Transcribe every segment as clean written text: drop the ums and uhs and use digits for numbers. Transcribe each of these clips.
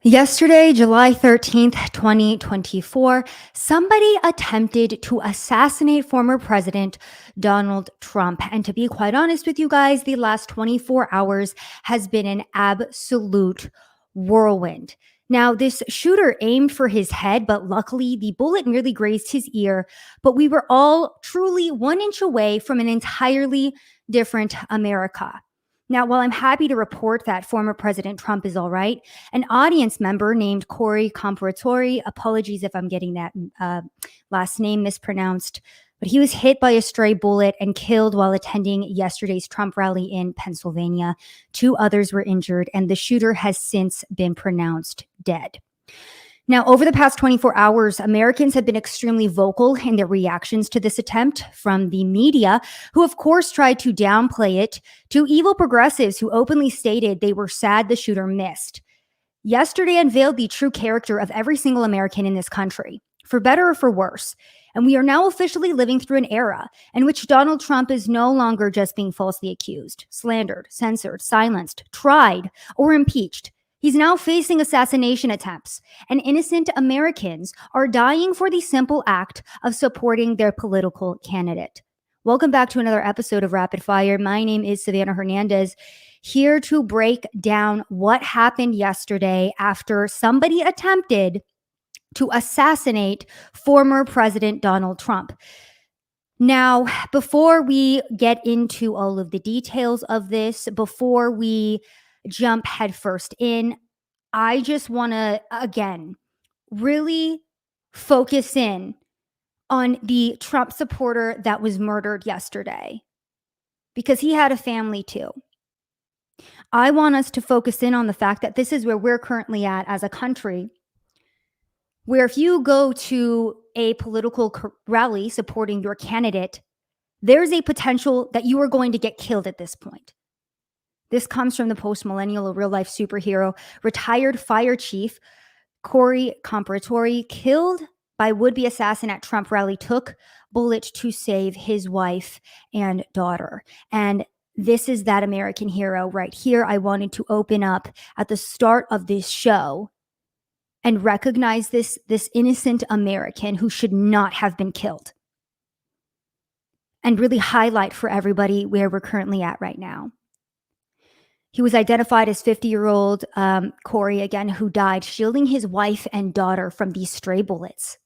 Yesterday, July 13th, 2024, somebody attempted to assassinate former President Donald Trump. And to be quite honest with you guys, the last 24 hours has been an absolute whirlwind. Now, this shooter aimed for his head, but luckily the bullet merely grazed his ear. But we were all truly 1 inch away from an entirely different America. Now, while I'm happy to report that former President Trump is all right, an audience member named Corey Comparatori, apologies if I'm getting that last name mispronounced, but he was hit by a stray bullet and killed while attending yesterday's Trump rally in Pennsylvania. 2 others were injured, and the shooter has since been pronounced dead. Now, over the past 24 hours, Americans have been extremely vocal in their reactions to this attempt, from the media, who of course tried to downplay it, to evil progressives who openly stated they were sad the shooter missed. Yesterday unveiled the true character of every single American in this country, for better or for worse. And we are now officially living through an era in which Donald Trump is no longer just being falsely accused, slandered, censored, silenced, tried, or impeached. He's now facing assassination attempts, and innocent Americans are dying for the simple act of supporting their political candidate. Welcome back to another episode of Rapid Fire. My name is Savannah Hernandez, here to break down what happened yesterday after somebody attempted to assassinate former President Donald Trump. Now, before we get into all of the details of this, before we jump headfirst in, I just want to, again, really focus in on the Trump supporter that was murdered yesterday, because he had a family too. I want us to focus in on the fact that this is where we're currently at as a country, where if you go to a political rally supporting your candidate, there's a potential that you are going to get killed at this point. This comes from the post-millennial, a real-life superhero, retired fire chief Corey Comparatori, killed by would-be assassin at Trump rally, took bullet to save his wife and daughter. And this is that American hero right here. I wanted to open up at the start of this show and recognize this innocent American who should not have been killed, and really highlight for everybody where we're currently at right now. He was identified as 50-year-old Corey, again, who died shielding his wife and daughter from these stray bullets.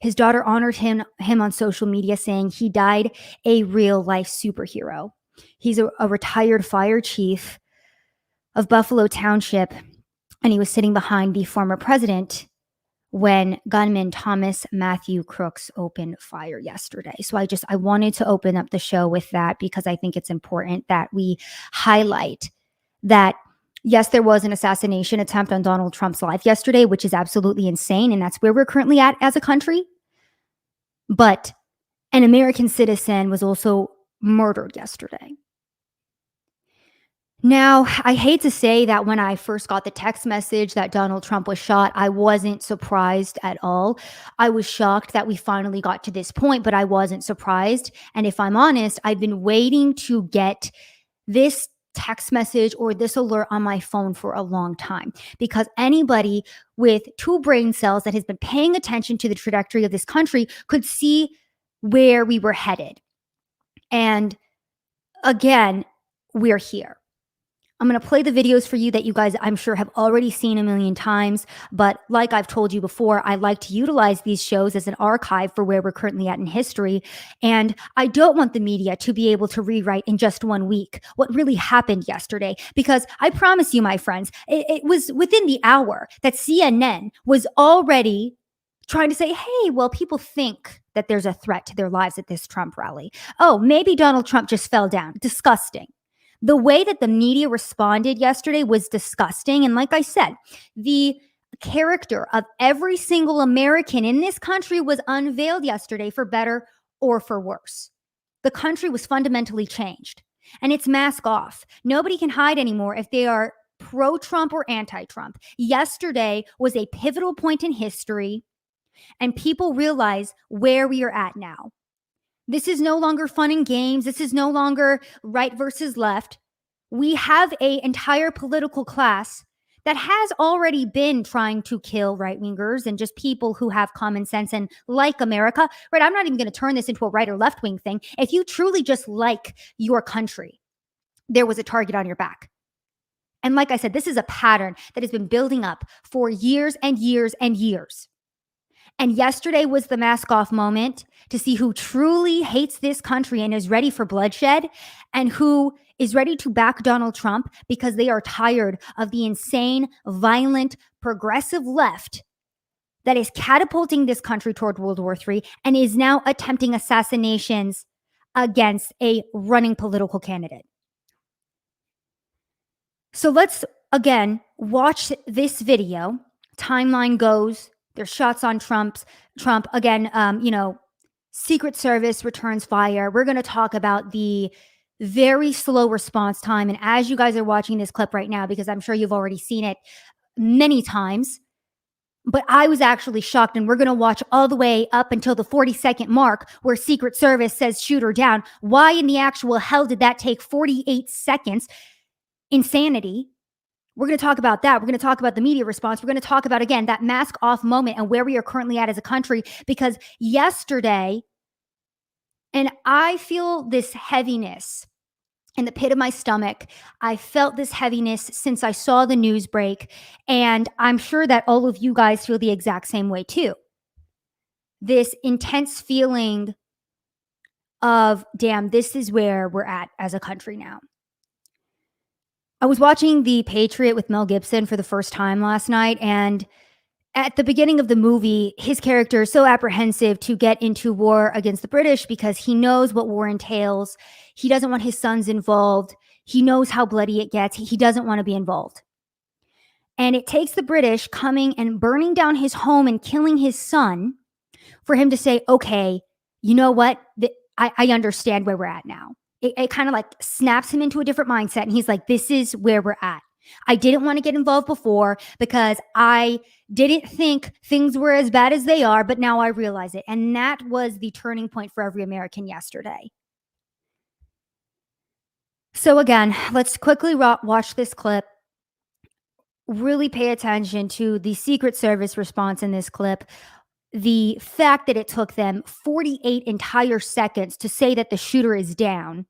His daughter honored him on social media, saying he died a real-life superhero. He's a retired fire chief of Buffalo Township, and he was sitting behind the former president when gunman Thomas Matthew Crooks opened fire yesterday. So I wanted to open up the show with that, because I think it's important that we highlight that, yes, there was an assassination attempt on Donald Trump's life yesterday, which is absolutely insane, and that's where we're currently at as a country. But an American citizen was also murdered yesterday. Now, I hate to say that when I first got the text message that Donald Trump was shot, I wasn't surprised at all. I was shocked that we finally got to this point, but I wasn't surprised. And if I'm honest, I've been waiting to get this text message or this alert on my phone for a long time, because anybody with 2 brain cells that has been paying attention to the trajectory of this country could see where we were headed. And again, we're here. I'm going to play the videos for you that you guys, I'm sure, have already seen a million times. But like I've told you before, I like to utilize these shows as an archive for where we're currently at in history. And I don't want the media to be able to rewrite in just 1 week what really happened yesterday. Because I promise you, my friends, it was within the hour that CNN was already trying to say, hey, well, people think that there's a threat to their lives at this Trump rally. Oh, maybe Donald Trump just fell down. Disgusting. The way that the media responded yesterday was disgusting. And like I said, the character of every single American in this country was unveiled yesterday, for better or for worse. The country was fundamentally changed, and it's mask off. Nobody can hide anymore if they are pro-Trump or anti-Trump. Yesterday was a pivotal point in history, and people realize where we are at now. This is no longer fun and games. This is no longer right versus left. We have an entire political class that has already been trying to kill right-wingers and just people who have common sense and like America, right? I'm not even going to turn this into a right or left-wing thing. If you truly just like your country, there was a target on your back. And like I said, this is a pattern that has been building up for years and years and years. And yesterday was the mask off moment to see who truly hates this country and is ready for bloodshed, and who is ready to back Donald Trump because they are tired of the insane, violent, progressive left that is catapulting this country toward World War III and is now attempting assassinations against a running political candidate. So let's, again, watch this video. Timeline goes, there's shots on Trump. Again, Secret Service returns fire. We're going to talk about the very slow response time. And as you guys are watching this clip right now, because I'm sure you've already seen it many times, but I was actually shocked. And we're going to watch all the way up until the 40-second mark where Secret Service says shoot her down. Why in the actual hell did that take 48 seconds? Insanity. We're going to talk about that. We're going to talk about the media response. We're going to talk about, again, that mask off moment and where we are currently at as a country. Because yesterday, and I feel this heaviness in the pit of my stomach. I felt this heaviness since I saw the news break. And I'm sure that all of you guys feel the exact same way too. This intense feeling of, damn, this is where we're at as a country now. I was watching The Patriot with Mel Gibson for the first time last night, and at the beginning of the movie, his character is so apprehensive to get into war against the British because he knows what war entails. He doesn't want his sons involved. He knows how bloody it gets. He doesn't want to be involved. And it takes the British coming and burning down his home and killing his son for him to say, okay, you know what? I understand where we're at now. It kind of like snaps him into a different mindset. And he's like, this is where we're at. I didn't want to get involved before because I didn't think things were as bad as they are, but now I realize it. And that was the turning point for every American yesterday. So again, let's quickly watch this clip. Really pay attention to the Secret Service response in this clip. The fact that it took them 48 entire seconds to say that the shooter is down.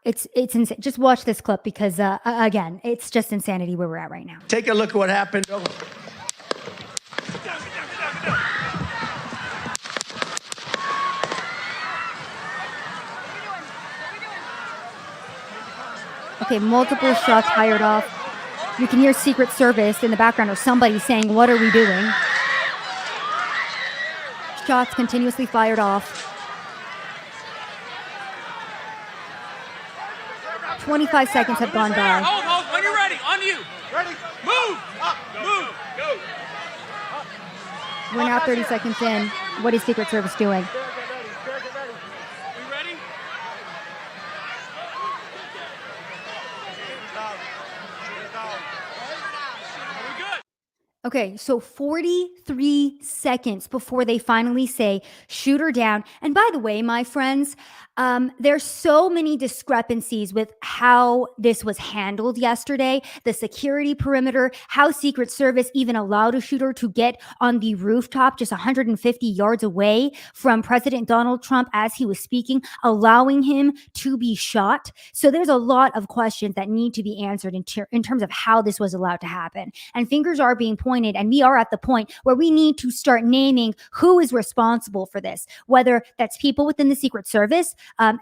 It's insane. Just watch this clip because, again, it's just insanity where we're at right now. Take a look at what happened. Okay, multiple shots fired off. You can hear Secret Service in the background or somebody saying, what are we doing? Shots continuously fired off. 25 seconds have gone by. Hold, when you're ready, on you. Ready, move, up, move, go. We're now 30 seconds in. What is Secret Service doing? Okay, so 43 seconds before they finally say, shoot her down. And by the way, my friends, there's so many discrepancies with how this was handled yesterday, the security perimeter, how Secret Service even allowed a shooter to get on the rooftop just 150 yards away from President Donald Trump as he was speaking, allowing him to be shot. So there's a lot of questions that need to be answered in terms of how this was allowed to happen. And fingers are being pointed. And we are at the point where we need to start naming who is responsible for this, whether that's people within the Secret Service,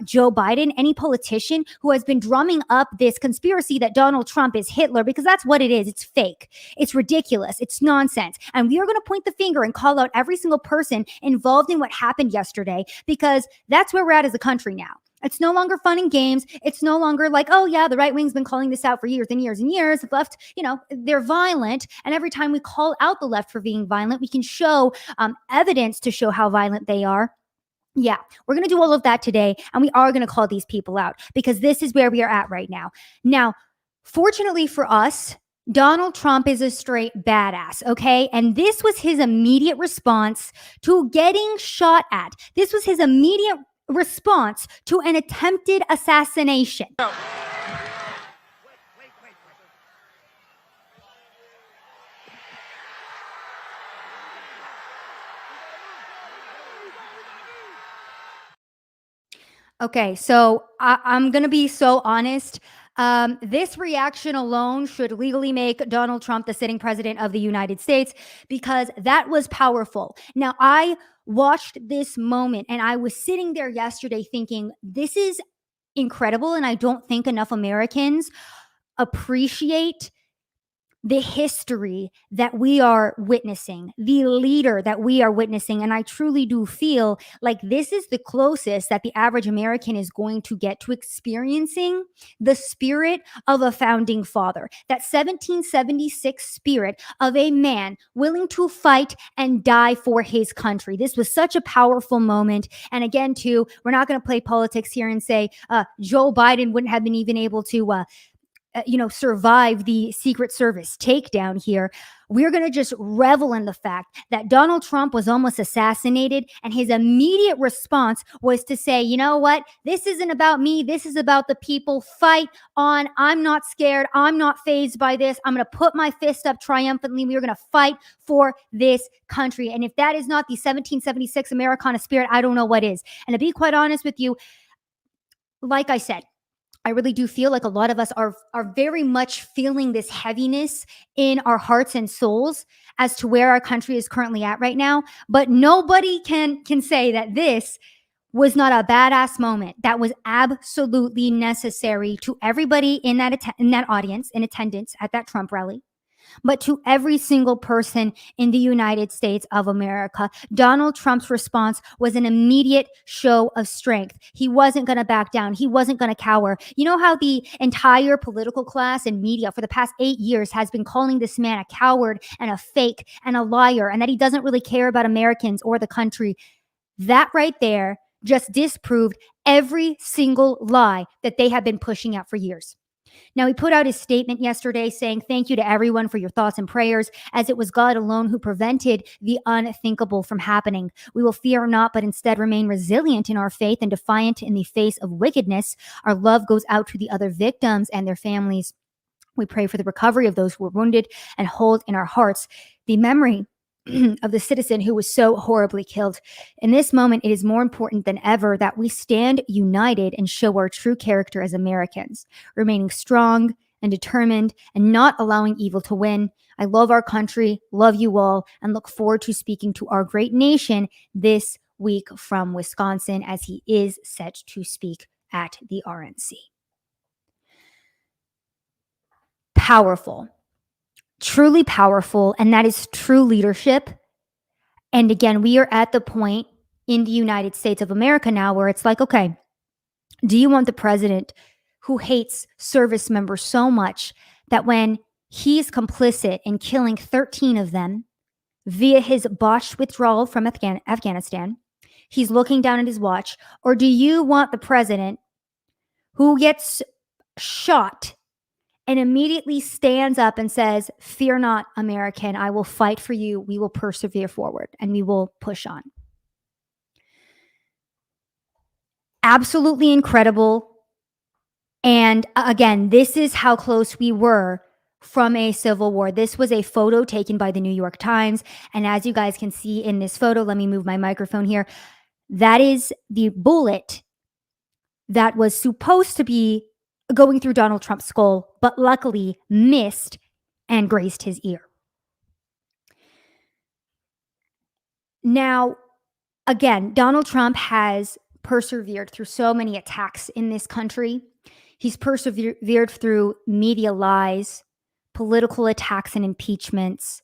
Joe Biden, any politician who has been drumming up this conspiracy that Donald Trump is Hitler, because that's what it is. It's fake. It's ridiculous. It's nonsense. And we are going to point the finger and call out every single person involved in what happened yesterday, because that's where we're at as a country now. It's no longer fun and games. It's no longer like, oh yeah, the right wing's been calling this out for years and years and years. The left, they're violent. And every time we call out the left for being violent, we can show evidence to show how violent they are. Yeah, we're going to do all of that today. And we are going to call these people out because this is where we are at right now. Now, fortunately for us, Donald Trump is a straight badass, okay? And this was his immediate response to getting shot at. This was his immediate response to an attempted assassination. Okay, so I'm going to be so honest. This reaction alone should legally make Donald Trump the sitting president of the United States because that was powerful. Now, I watched this moment and I was sitting there yesterday thinking, this is incredible. And I don't think enough Americans appreciate the history that we are witnessing, the leader that we are witnessing. And I truly do feel like this is the closest that the average American is going to get to experiencing the spirit of a founding father, that 1776 spirit of a man willing to fight and die for his country. This was such a powerful moment. And again, too, we're not going to play politics here and say Joe Biden wouldn't have been even able to survive the Secret Service takedown here. We're going to just revel in the fact that Donald Trump was almost assassinated, and his immediate response was to say, you know what? This isn't about me. This is about the people. Fight on. I'm not scared. I'm not fazed by this. I'm going to put my fist up triumphantly. We are going to fight for this country. And if that is not the 1776 Americana spirit, I don't know what is. And to be quite honest with you, like I said, I really do feel like a lot of us are very much feeling this heaviness in our hearts and souls as to where our country is currently at right now. But nobody can say that this was not a badass moment that was absolutely necessary to everybody in that audience in attendance at that Trump rally, but to every single person in the United States of America. Donald Trump's response was an immediate show of strength. He wasn't going to back down. He wasn't going to cower. You know how the entire political class and media for the past 8 years has been calling this man a coward and a fake and a liar, and that he doesn't really care about Americans or the country? That right there just disproved every single lie that they have been pushing out for years. Now, he put out his statement yesterday saying, thank you to everyone for your thoughts and prayers, as it was God alone who prevented the unthinkable from happening. We will fear not, but instead remain resilient in our faith and defiant in the face of wickedness. Our love goes out to the other victims and their families. We pray for the recovery of those who were wounded and hold in our hearts the memory of the citizen who was so horribly killed. In this moment, it is more important than ever that we stand united and show our true character as Americans, remaining strong and determined and not allowing evil to win. I love our country, love you all, and look forward to speaking to our great nation this week from Wisconsin, as he is set to speak at the RNC. Powerful. Truly powerful, and that is true leadership. And again, we are at the point in the United States of America now where it's like, okay, do you want the president who hates service members so much that when he's complicit in killing 13 of them via his botched withdrawal from Afghanistan, he's looking down at his watch? Or do you want the president who gets shot and immediately stands up and says, fear not, American, I will fight for you. We will persevere forward and we will push on? Absolutely incredible. And again, this is how close we were from a civil war. This was a photo taken by the New York Times. And as you guys can see in this photo, let me move my microphone here. That is the bullet that was supposed to be going through Donald Trump's skull, but luckily missed and grazed his ear. Now, again, Donald Trump has persevered through so many attacks in this country. He's persevered through media lies, political attacks and impeachments,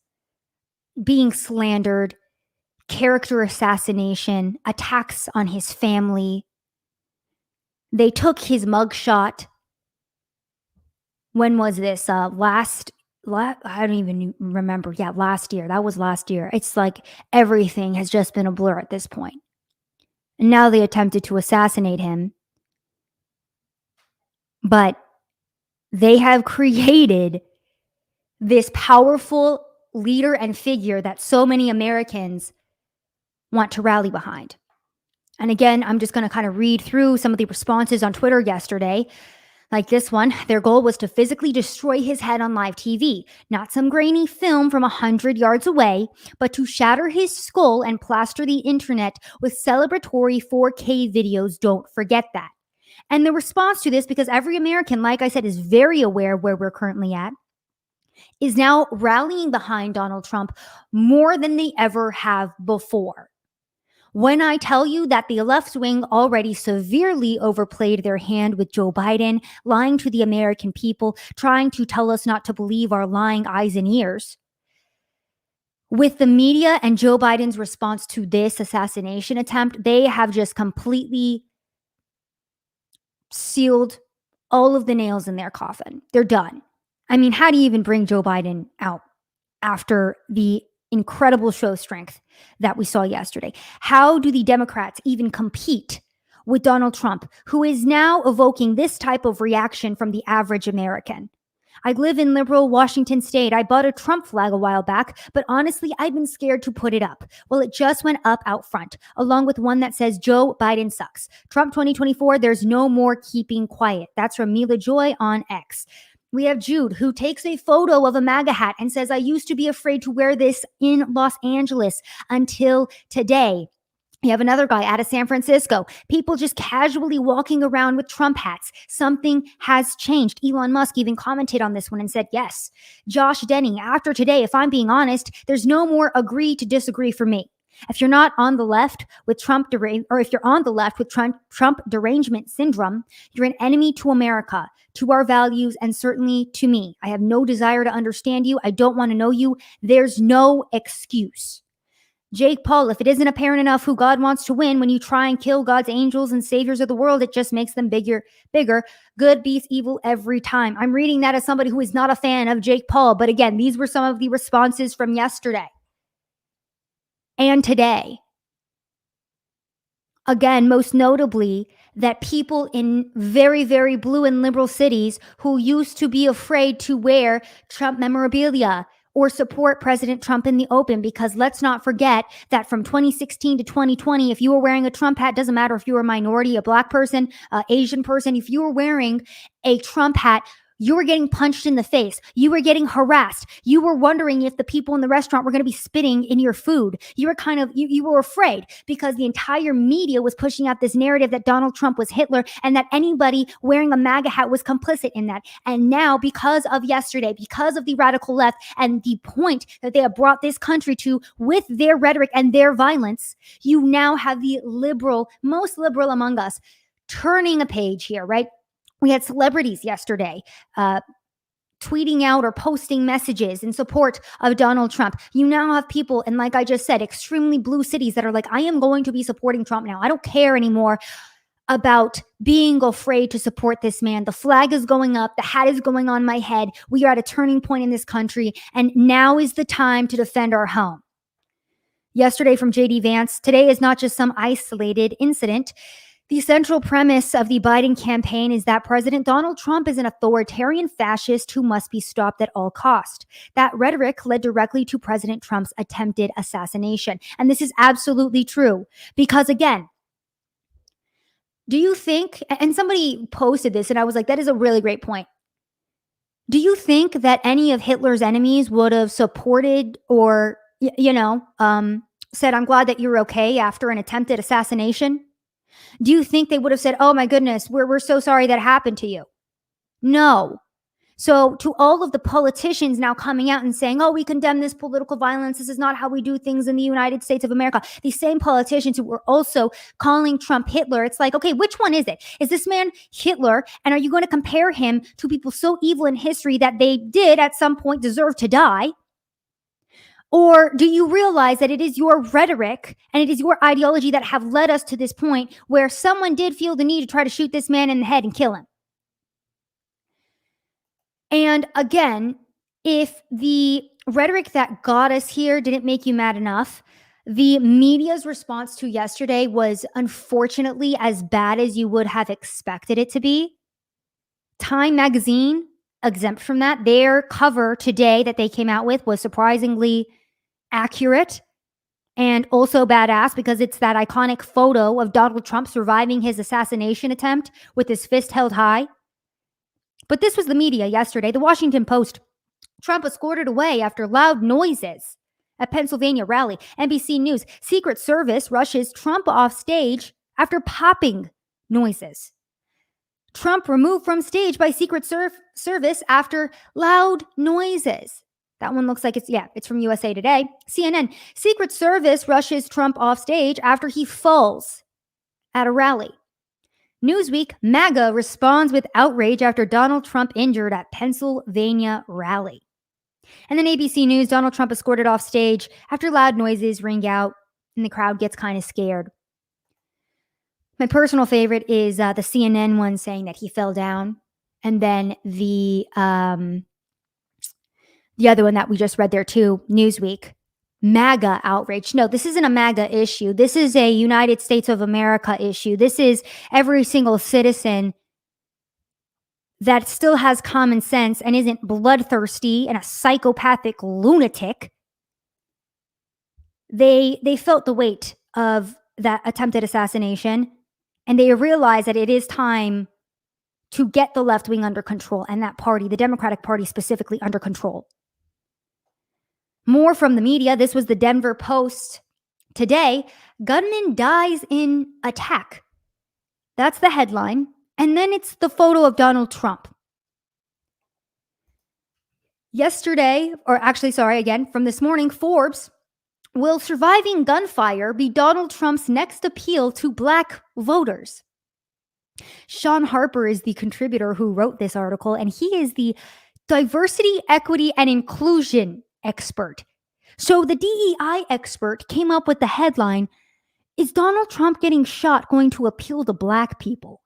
being slandered, character assassination, attacks on his family. They took his mugshot. When was this? I don't even remember. Yeah, last year. That was last year. It's like everything has just been a blur at this point. And now they attempted to assassinate him. But they have created this powerful leader and figure that so many Americans want to rally behind. And again, I'm just going to kind of read through some of the responses on Twitter yesterday. Like this one, their goal was to physically destroy his head on live TV, not some grainy film from 100 yards away, but to shatter his skull and plaster the internet with celebratory 4K videos. Don't forget that. And the response to this, because every American, like I said, is very aware where we're currently at, is now rallying behind Donald Trump more than they ever have before. When I tell you that the left wing already severely overplayed their hand with Joe Biden, lying to the American people, trying to tell us not to believe our lying eyes and ears, with the media and Joe Biden's response to this assassination attempt, they have just completely sealed all of the nails in their coffin. They're done. I mean, how do you even bring Joe Biden out after the incredible show strength that we saw yesterday? How do the Democrats even compete with Donald Trump, who is now evoking this type of reaction from the average American? I live in liberal Washington state. I bought a Trump flag a while back, but honestly, I've been scared to put it up. Well, it just went up out front, along with one that says Joe Biden sucks. Trump 2024, there's no more keeping quiet. That's from Mila Joy on X. We have Jude, who takes a photo of a MAGA hat and says, I used to be afraid to wear this in Los Angeles until today. You have another guy out of San Francisco, people just casually walking around with Trump hats. Something has changed. Elon Musk even commented on this one and said, yes. Josh Denny, after today, if I'm being honest, there's no more agree to disagree for me. If you're not on the left with Trump, or if you're on the left with Trump derangement syndrome, you're an enemy to America, to our values, and certainly to me. I have no desire to understand you. I don't want to know you. There's no excuse. Jake Paul, if it isn't apparent enough who God wants to win, when you try and kill God's angels and saviors of the world, it just makes them bigger. Good beats evil every time. I'm reading that as somebody who is not a fan of Jake Paul. But again, these were some of the responses from yesterday and today. Again, most notably, that people in very, very blue and liberal cities who used to be afraid to wear Trump memorabilia or support President Trump in the open, because let's not forget that from 2016 to 2020, if you were wearing a Trump hat, doesn't matter if you were a minority, a black person, Asian person, if you were wearing a Trump hat, you were getting punched in the face. You were getting harassed. You were wondering if the people in the restaurant were going to be spitting in your food. You were you were afraid because the entire media was pushing out this narrative that Donald Trump was Hitler and that anybody wearing a MAGA hat was complicit in that. And now, because of yesterday, because of the radical left and the point that they have brought this country to with their rhetoric and their violence, you now have the most liberal among us turning a page here, right? We had celebrities yesterday tweeting out or posting messages in support of Donald Trump. You now have people, and like I just said, extremely blue cities that are like, I am going to be supporting Trump now. I don't care anymore about being afraid to support this man. The flag is going up. The hat is going on my head. We are at a turning point in this country, and now is the time to defend our home. Yesterday from JD Vance, today is not just some isolated incident. The central premise of the Biden campaign is that President Donald Trump is an authoritarian fascist who must be stopped at all cost. That rhetoric led directly to President Trump's attempted assassination. And this is absolutely true because, again, do you think, and somebody posted this and I was like, that is a really great point. Do you think that any of Hitler's enemies would have supported or, said, I'm glad that you're okay after an attempted assassination? Do you think they would have said, oh my goodness, we're so sorry that happened to you? No. So to all of the politicians now coming out and saying, oh, we condemn this political violence. This is not how we do things in the United States of America. These same politicians who were also calling Trump Hitler. It's like, okay, which one is it? Is this man Hitler? And are you going to compare him to people so evil in history that they did at some point deserve to die? Or do you realize that it is your rhetoric and it is your ideology that have led us to this point where someone did feel the need to try to shoot this man in the head and kill him? And again, if the rhetoric that got us here didn't make you mad enough, the media's response to yesterday was unfortunately as bad as you would have expected it to be. Time magazine, exempt from that, their cover today that they came out with was surprisingly accurate and also badass because it's that iconic photo of Donald Trump surviving his assassination attempt with his fist held high. But this was the media yesterday. The Washington Post: Trump escorted away after loud noises at Pennsylvania rally. NBC News: Secret Service rushes Trump off stage after popping noises. Trump removed from stage by Secret Service after loud noises. That one looks like it's from USA Today. CNN: Secret Service rushes Trump off stage after he falls at a rally. Newsweek: MAGA responds with outrage after Donald Trump injured at Pennsylvania rally. And then ABC News: Donald Trump escorted off stage after loud noises ring out and the crowd gets kind of scared. My personal favorite is the CNN one saying that he fell down. And then the other one that we just read there too, Newsweek: MAGA outrage. No, this isn't a MAGA issue. This is a United States of America issue. This is every single citizen that still has common sense and isn't bloodthirsty and a psychopathic lunatic. They felt the weight of that attempted assassination, and they realized that it is time to get the left wing under control, and that party, the Democratic Party specifically, under control. More from the media. This was the Denver Post today: gunman dies in attack. That's the headline. And then it's the photo of Donald Trump. Yesterday, from this morning, Forbes: will surviving gunfire be Donald Trump's next appeal to black voters? Sean Harper is the contributor who wrote this article, and he is the diversity, equity, and inclusion expert. So the DEI expert came up with the headline: is Donald Trump getting shot going to appeal to black people?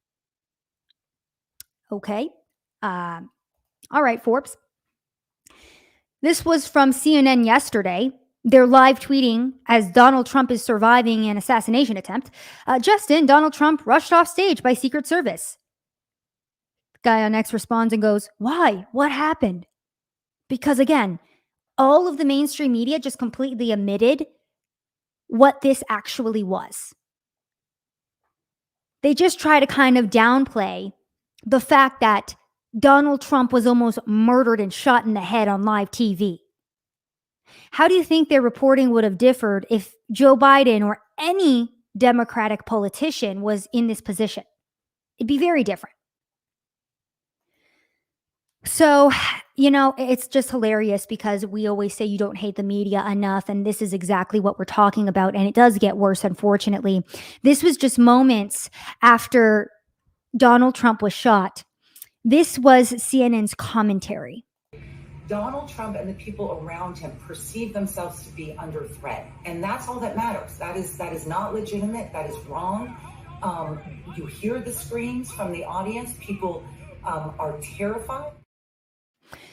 Okay. All right, Forbes. This was from CNN yesterday. They're live tweeting as Donald Trump is surviving an assassination attempt. Justin: Donald Trump rushed off stage by Secret Service. The guy on X responds and goes, why? What happened? Because again, all of the mainstream media just completely omitted what this actually was. They just try to kind of downplay the fact that Donald Trump was almost murdered and shot in the head on live TV. How do you think their reporting would have differed if Joe Biden or any Democratic politician was in this position? It'd be very different. So, it's just hilarious because we always say you don't hate the media enough, and this is exactly what we're talking about, and it does get worse, unfortunately. This was just moments after Donald Trump was shot. This was CNN's commentary. Donald Trump and the people around him perceive themselves to be under threat, and that's all that matters. That is not legitimate. That is wrong. You hear the screams from the audience. People are terrified.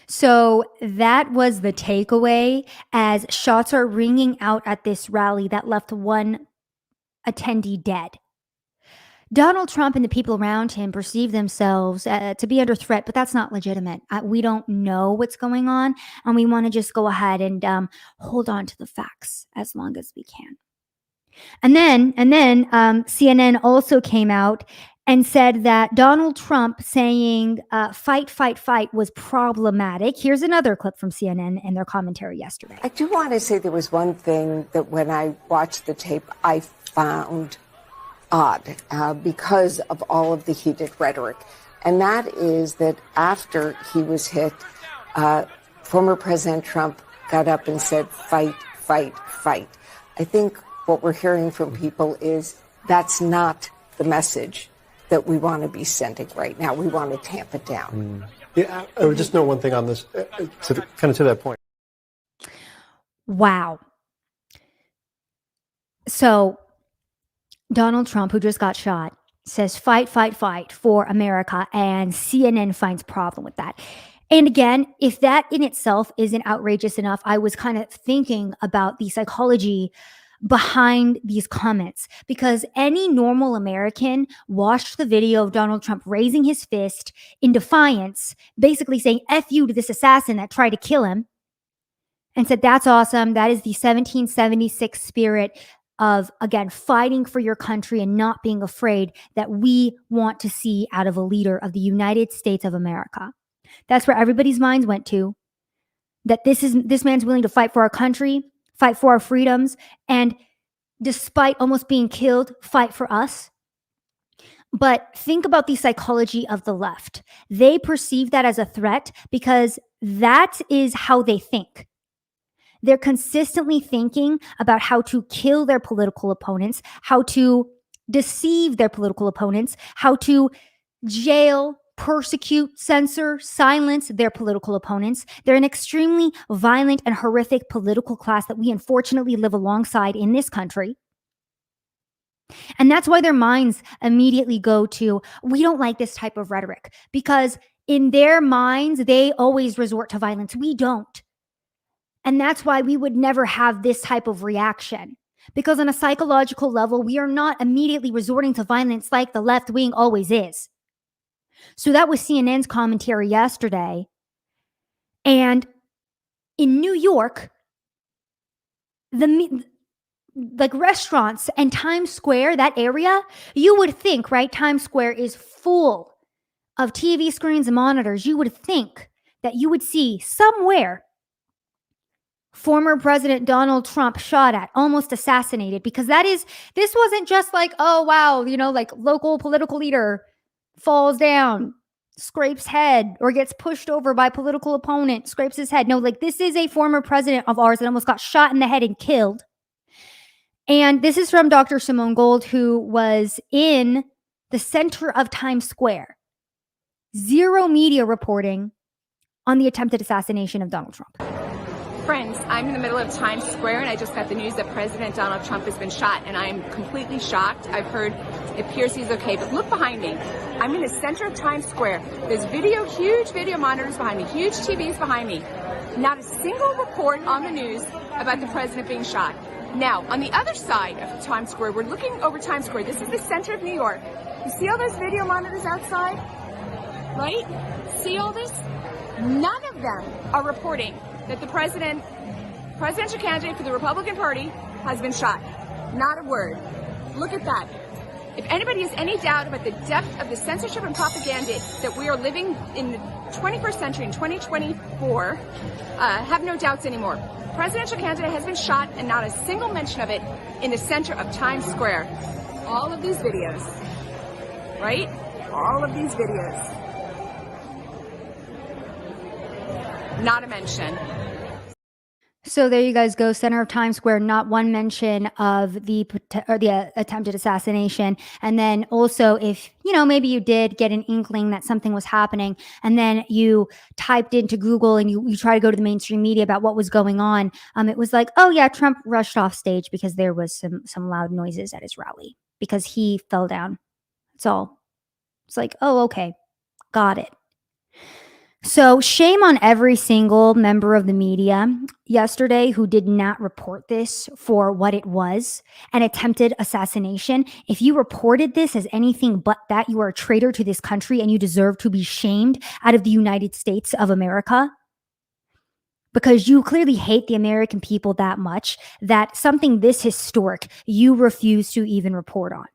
So that was the takeaway, as shots are ringing out at this rally that left one attendee dead. Donald Trump and the people around him perceive themselves to be under threat, but that's not legitimate. We don't know what's going on, and we want to just go ahead and hold on to the facts as long as we can. And then CNN also came out and said that Donald Trump saying fight, fight, fight was problematic. Here's another clip from CNN and their commentary yesterday. I do want to say there was one thing that when I watched the tape, I found odd because of all of the heated rhetoric. And that is that after he was hit, former President Trump got up and said, fight, fight, fight. I think what we're hearing from people is that's not the message that we want to be sending right now. We want to tamp it down. Yeah, I would just know one thing on this, to that point. Wow. So Donald Trump, who just got shot, says fight, fight, fight for America, and CNN finds problem with that. And again, if that in itself isn't outrageous enough, I was kind of thinking about the psychology behind these comments, because any normal American watched the video of Donald Trump raising his fist in defiance, basically saying F you to this assassin that tried to kill him, and said, that's awesome. That is the 1776 spirit of, again, fighting for your country and not being afraid, that we want to see out of a leader of the United States of America. That's where everybody's minds went to. That this man's willing to fight for our country, fight for our freedoms, and despite almost being killed, fight for us. But think about the psychology of the left. They perceive that as a threat because that is how they think. They're consistently thinking about how to kill their political opponents, how to deceive their political opponents, how to jail, persecute, censor, silence their political opponents. They're an extremely violent and horrific political class that we unfortunately live alongside in this country. And that's why their minds immediately go to, we don't like this type of rhetoric, because in their minds, they always resort to violence. We don't. And that's why we would never have this type of reaction. Because on a psychological level, we are not immediately resorting to violence like the left wing always is. So that was CNN's commentary yesterday. And in New York, like restaurants and Times Square, that area, you would think, right? Times Square is full of TV screens and monitors. You would think that you would see somewhere former President Donald Trump shot at, almost assassinated, because this wasn't just like, oh, wow, like local political leader falls down, scrapes head, or gets pushed over by political opponent, scrapes his head. No, like this is a former president of ours that almost got shot in the head and killed. And this is from Dr. Simone Gold, who was in the center of Times Square. Zero media reporting on the attempted assassination of Donald Trump. Friends, I'm in the middle of Times Square and I just got the news that President Donald Trump has been shot, and I'm completely shocked. I've heard it appears he's okay, but look behind me. I'm in the center of Times Square. There's huge video monitors behind me, huge TVs behind me. Not a single report on the news about the president being shot. Now, on the other side of Times Square, we're looking over Times Square. This is the center of New York. You see all those video monitors outside? Right? See all this? None of them are reporting that the presidential candidate for the Republican Party has been shot. Not a word. Look at that. If anybody has any doubt about the depth of the censorship and propaganda that we are living in the 21st century in 2024, have no doubts anymore. Presidential candidate has been shot, and not a single mention of it in the center of Times Square. All of these videos, right? All of these videos. Not a mention. So there you guys go, center of Times Square, not one mention of the attempted assassination. And then also, if, maybe you did get an inkling that something was happening, and then you typed into Google and you try to go to the mainstream media about what was going on, it was like, oh yeah, Trump rushed off stage because there was some loud noises at his rally because he fell down. That's all. It's like, oh, okay, got it. So shame on every single member of the media yesterday who did not report this for what it was, an attempted assassination. If you reported this as anything but that, you are a traitor to this country and you deserve to be shamed out of the United States of America, because you clearly hate the American people that much that something this historic you refuse to even report on.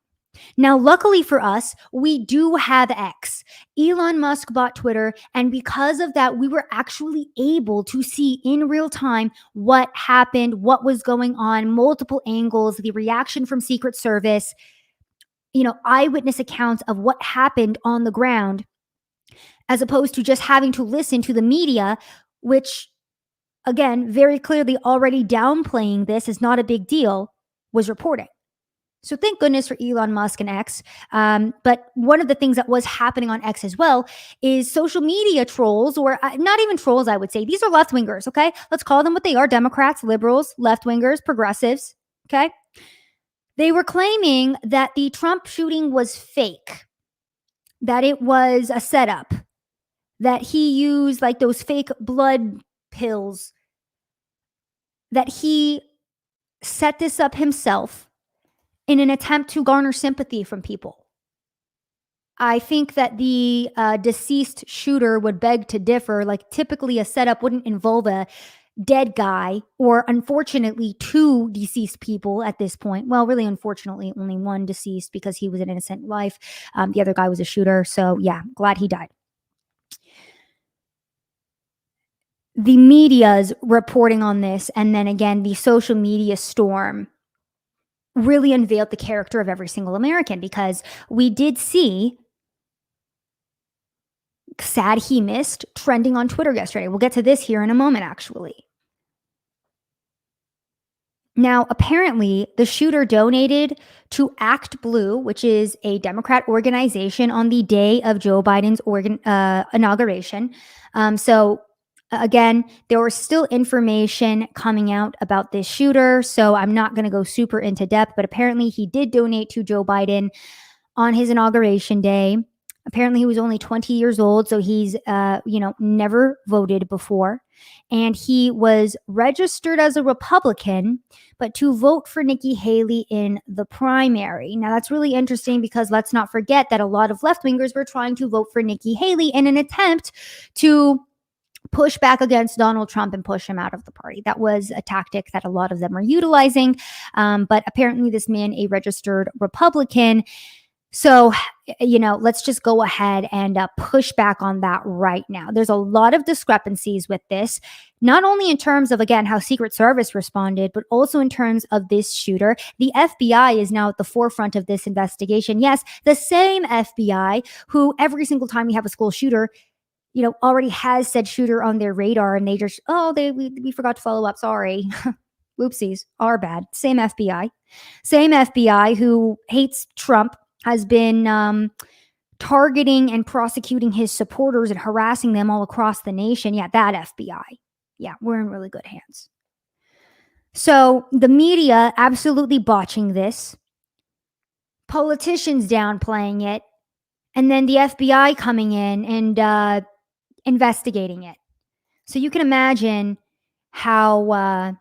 Now, luckily for us, we do have X. Elon Musk bought Twitter, and because of that, we were actually able to see in real time what happened, what was going on, multiple angles, the reaction from Secret Service, eyewitness accounts of what happened on the ground, as opposed to just having to listen to the media, which, again, very clearly already downplaying this is not a big deal, was reporting. So thank goodness for Elon Musk and X. But one of the things that was happening on X as well is social media trolls, or not even trolls, I would say. These are left-wingers, okay? Let's call them what they are: Democrats, liberals, left-wingers, progressives, okay? They were claiming that the Trump shooting was fake, that it was a setup, that he used like those fake blood pills, that he set this up himself in an attempt to garner sympathy from people. I think that the deceased shooter would beg to differ. Like, typically a setup wouldn't involve a dead guy, or unfortunately 2 deceased people at this point. Well, really, unfortunately, only 1 deceased because he was an innocent life. The other guy was a shooter. So yeah, glad he died. the media's reporting on this, and then again, the social media storm really unveiled the character of every single American, because we did see sad he missed trending on Twitter yesterday. We'll get to this here in a moment, actually. Now, apparently, the shooter donated to Act Blue, which is a Democrat organization, on the day of Joe Biden's inauguration. Again, there was still information coming out about this shooter, so I'm not going to go super into depth, but apparently he did donate to Joe Biden on his inauguration day. Apparently he was only 20 years old, so he's, never voted before. And he was registered as a Republican, but to vote for Nikki Haley in the primary. Now, that's really interesting, because let's not forget that a lot of left-wingers were trying to vote for Nikki Haley in an attempt to push back against Donald Trump and push him out of the party. That was a tactic that a lot of them are utilizing. But apparently this man, a registered Republican. So, let's just go ahead and push back on that right now. There's a lot of discrepancies with this, not only in terms of, again, how Secret Service responded, but also in terms of this shooter. The FBI is now at the forefront of this investigation. Yes, the same FBI who every single time we have a school shooter, already has said shooter on their radar, and they just, we forgot to follow up. Sorry. Whoopsies, our bad. Same FBI who hates Trump, has been targeting and prosecuting his supporters and harassing them all across the nation. Yeah, that FBI. Yeah, we're in really good hands. So the media absolutely botching this, politicians downplaying it, and then the FBI coming in and investigating it. So you can imagine how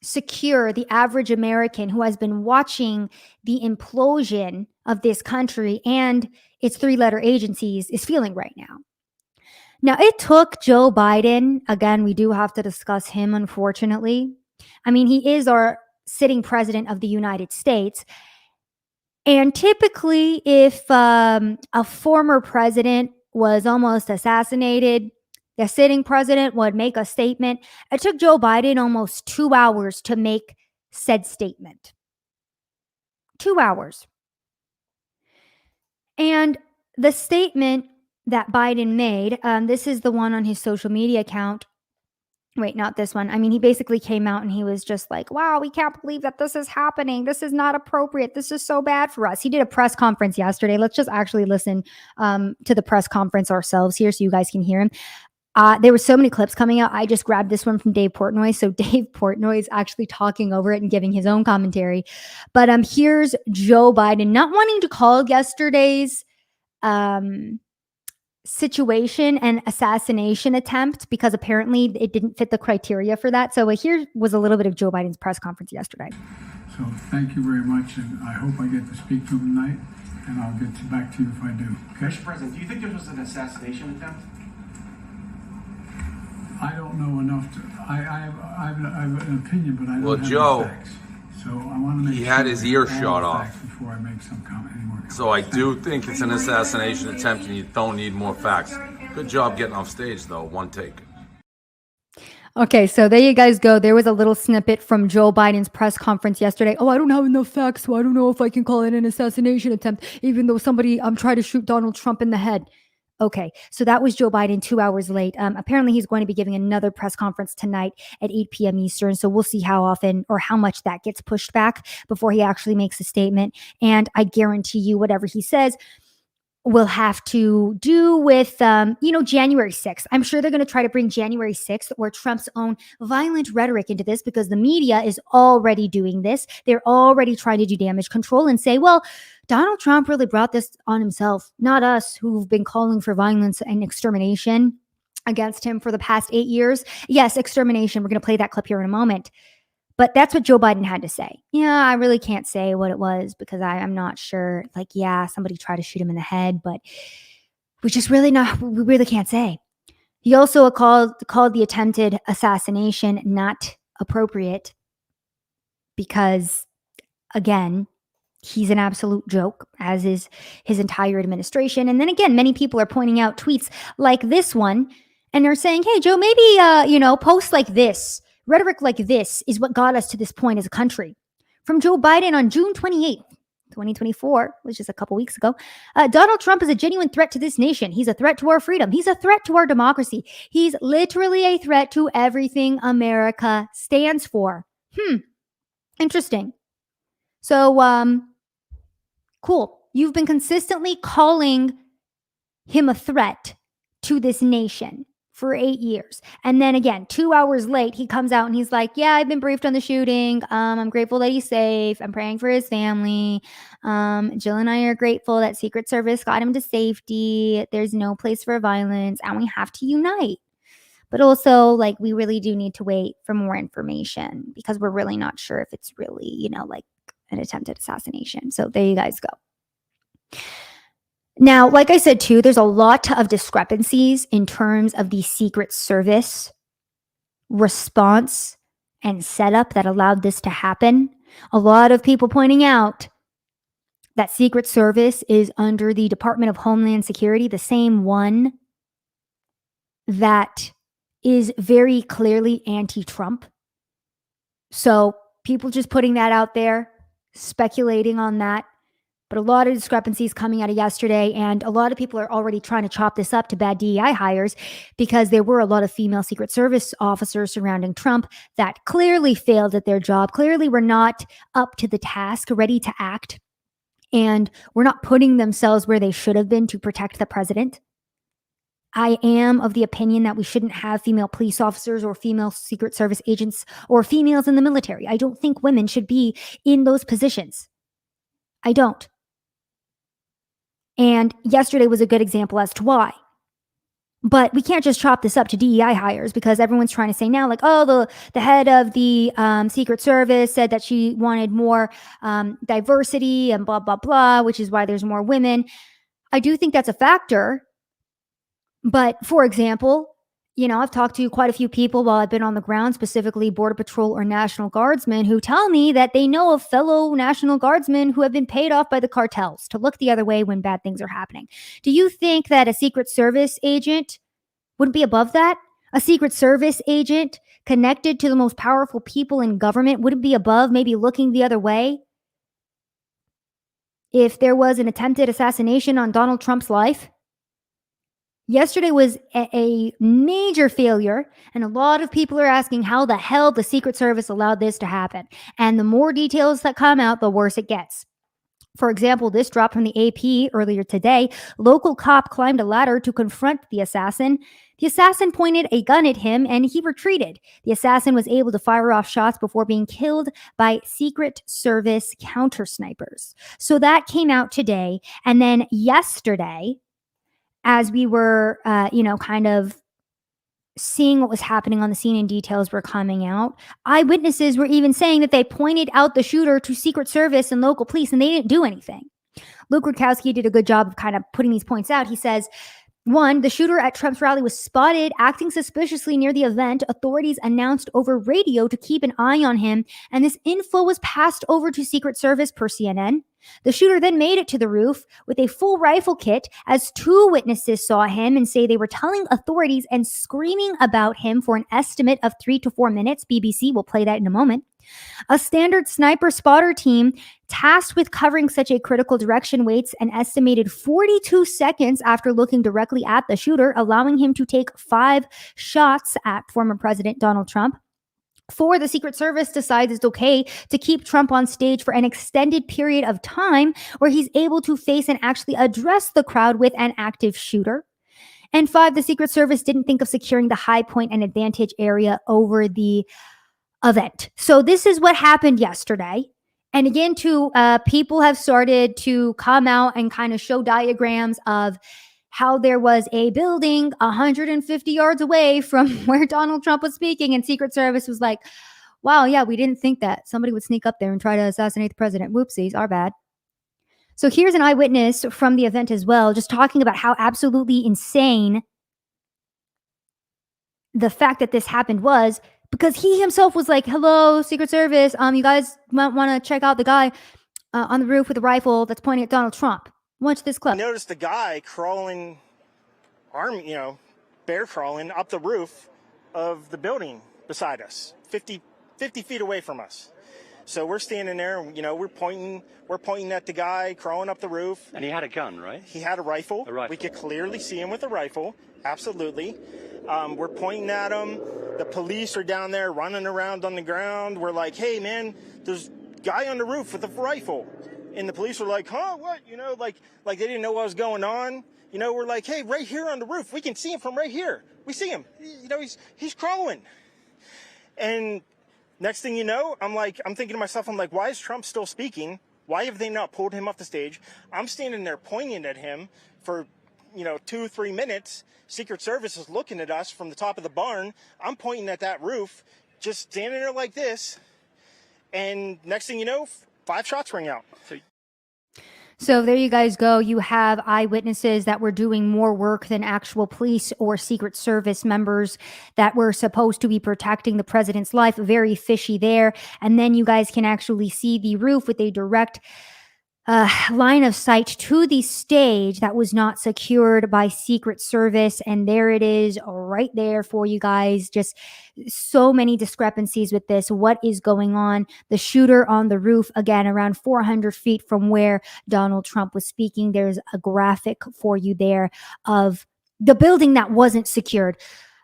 secure the average American who has been watching the implosion of this country and its three-letter agencies is feeling right now. Now, it took Joe Biden, again, we do have to discuss him, unfortunately. I mean, he is our sitting president of the United States. And typically, if a former president was almost assassinated, the sitting president would make a statement. It took Joe Biden almost 2 hours to make said statement. 2 hours. And the statement that Biden made, this is the one on his social media account. Wait, not this one. I mean, he basically came out and he was just like, wow, we can't believe that this is happening. This is not appropriate. This is so bad for us. He did a press conference yesterday. Let's just actually listen to the press conference ourselves here so you guys can hear him. There were so many clips coming out. I just grabbed this one from Dave Portnoy. So Dave Portnoy is actually talking over it and giving his own commentary. But here's Joe Biden not wanting to call yesterday's situation an assassination attempt, because apparently it didn't fit the criteria for that. So here was a little bit of Joe Biden's press conference yesterday. So thank you very much, and I hope I get to speak to him tonight, and I'll get back to you if I do. Okay? Mr. President, do you think this was an assassination attempt? I don't know enough to. I have an opinion, but I don't Well, have Joe, the facts. So I want to make he sure had his I ear have all shot the off. facts before I make some comment anymore. So I do think it's an assassination attempt, and you don't need more facts. Good job getting off stage, though. One take. Okay, so there you guys go. There was a little snippet from Joe Biden's press conference yesterday. Oh, I don't have enough facts, so I don't know if I can call it an assassination attempt, even though I'm trying to shoot Donald Trump in the head. Okay, so that was Joe Biden 2 hours late. Apparently, he's going to be giving another press conference tonight at 8 p.m. Eastern. So we'll see how often or how much that gets pushed back before he actually makes a statement. And I guarantee you, whatever he says will have to do with, January 6th. I'm sure they're going to try to bring January 6th or Trump's own violent rhetoric into this, because the media is already doing this. They're already trying to do damage control and say, well, Donald Trump really brought this on himself, not us who've been calling for violence and extermination against him for the past 8 years. Yes, extermination. We're going to play that clip here in a moment. But that's what Joe Biden had to say. Yeah, I really can't say what it was because I'm not sure. Like, yeah, somebody tried to shoot him in the head, but we really can't say. He also called the attempted assassination not appropriate because, again, he's an absolute joke, as is his entire administration. And then again, many people are pointing out tweets like this one And they're saying, hey, Joe, maybe, posts like this, rhetoric like this is what got us to this point as a country. From Joe Biden on June 28th, 2024, which is a couple weeks ago, Donald Trump is a genuine threat to this nation. He's a threat to our freedom. He's a threat to our democracy. He's literally a threat to everything America stands for. Interesting. So, cool. You've been consistently calling him a threat to this nation for 8 years. And then again, 2 hours late, he comes out and he's like, yeah, I've been briefed on the shooting. I'm grateful that he's safe. I'm praying for his family. Jill and I are grateful that Secret Service got him to safety. There's no place for violence and we have to unite. But also, like, we really do need to wait for more information because we're really not sure if it's really, like an attempted assassination. So there you guys go. Now, like I said, too, there's a lot of discrepancies in terms of the Secret Service response and setup that allowed this to happen. A lot of people pointing out that Secret Service is under the Department of Homeland Security, the same one that is very clearly anti-Trump. So people just putting that out there, speculating on that. But a lot of discrepancies coming out of yesterday, and a lot of people are already trying to chop this up to bad DEI hires because there were a lot of female Secret Service officers surrounding Trump that clearly failed at their job, clearly were not up to the task, ready to act, and were not putting themselves where they should have been to protect the president. I am of the opinion that we shouldn't have female police officers or female Secret Service agents or females in the military. I don't think women should be in those positions. I don't. And yesterday was a good example as to why. But we can't just chop this up to DEI hires because everyone's trying to say now, like, oh, the head of the Secret Service said that she wanted more diversity and blah, blah, blah, which is why there's more women. I do think that's a factor. But for example, I've talked to quite a few people while I've been on the ground, specifically Border Patrol or National Guardsmen, who tell me that they know of fellow National Guardsmen who have been paid off by the cartels to look the other way when bad things are happening. Do you think that a Secret Service agent wouldn't be above that? A Secret Service agent connected to the most powerful people in government wouldn't be above maybe looking the other way if there was an attempted assassination on Donald Trump's life? Yesterday was a major failure, and a lot of people are asking how the hell the Secret Service allowed this to happen. And the more details that come out, the worse it gets. For example, this dropped from the AP earlier today. Local cop climbed a ladder to confront the assassin. The assassin pointed a gun at him and he retreated. The assassin was able to fire off shots before being killed by Secret Service counter snipers. So that came out today. And then yesterday, as we were, kind of seeing what was happening on the scene and details were coming out, eyewitnesses were even saying that they pointed out the shooter to Secret Service and local police, and they didn't do anything. Luke Rudkowski did a good job of kind of putting these points out. He says, 1, the shooter at Trump's rally was spotted acting suspiciously near the event. Authorities announced over radio to keep an eye on him, and this info was passed over to Secret Service per CNN. The shooter then made it to the roof with a full rifle kit as 2 witnesses saw him and say they were telling authorities and screaming about him for an estimate of 3 to 4 minutes. BBC will play that in a moment. A standard sniper spotter team tasked with covering such a critical direction waits an estimated 42 seconds after looking directly at the shooter, allowing him to take 5 shots at former President Donald Trump. 4, the Secret Service decides it's okay to keep Trump on stage for an extended period of time where he's able to face and actually address the crowd with an active shooter. And 5, the Secret Service didn't think of securing the high point and advantage area over the event. So this is what happened yesterday. And again, people have started to come out and kind of show diagrams of how there was a building 150 yards away from where Donald Trump was speaking, and Secret Service was like, wow, yeah, we didn't think that somebody would sneak up there and try to assassinate the president. Whoopsies, our bad. So here's an eyewitness from the event as well, just talking about how absolutely insane the fact that this happened was, because he himself was like, hello, Secret Service, you guys might want to check out the guy on the roof with a rifle that's pointing at Donald Trump. Watch this clip. I noticed a guy crawling, bear crawling up the roof of the building beside us, 50 feet away from us. So we're standing there, and, we're pointing at the guy crawling up the roof. And he had a gun, right? He had a rifle. A rifle. We could clearly see him with a rifle. Absolutely. We're pointing at him. The police are down there running around on the ground. We're like, hey, man, there's a guy on the roof with a rifle. And the police were like, huh, what? Like they didn't know what was going on. We're like, hey, right here on the roof. We can see him from right here. We see him. He's crawling. And next thing you know, I'm thinking to myself, why is Trump still speaking? Why have they not pulled him off the stage? I'm standing there pointing at him for, 2-3 minutes. Secret Service is looking at us from the top of the barn. I'm pointing at that roof, just standing there like this. And next thing you know, 5 shots ring out. So there you guys go. You have eyewitnesses that were doing more work than actual police or Secret Service members that were supposed to be protecting the president's life. Very fishy there. And then you guys can actually see the roof with a direct line of sight to the stage that was not secured by Secret Service. And there it is right there for you guys. Just so many discrepancies with this. What is going on? The shooter on the roof, again, around 400 feet from where Donald Trump was speaking. There's a graphic for you there of the building that wasn't secured.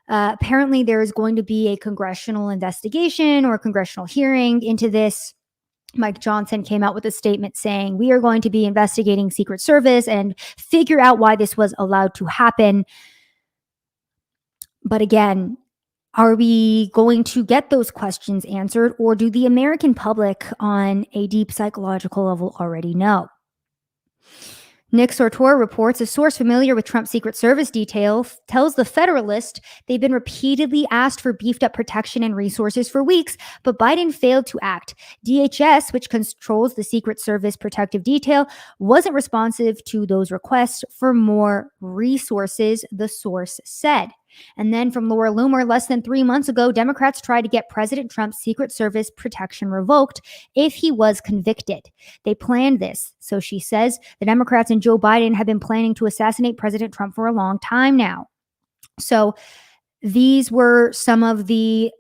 Apparently, there is going to be a congressional investigation or a congressional hearing into this. Mike Johnson came out with a statement saying, we are going to be investigating Secret Service and figure out why this was allowed to happen. But again, are we going to get those questions answered, or do the American public on a deep psychological level already know? Nick Sortor reports a source familiar with Trump's Secret Service detail tells the Federalist they've been repeatedly asked for beefed up protection and resources for weeks, but Biden failed to act. DHS, which controls the Secret Service protective detail, wasn't responsive to those requests for more resources, the source said. And then from Laura Loomer, less than 3 months ago, Democrats tried to get President Trump's Secret Service protection revoked if he was convicted. They planned this. So she says the Democrats and Joe Biden have been planning to assassinate President Trump for a long time now. So these were some of the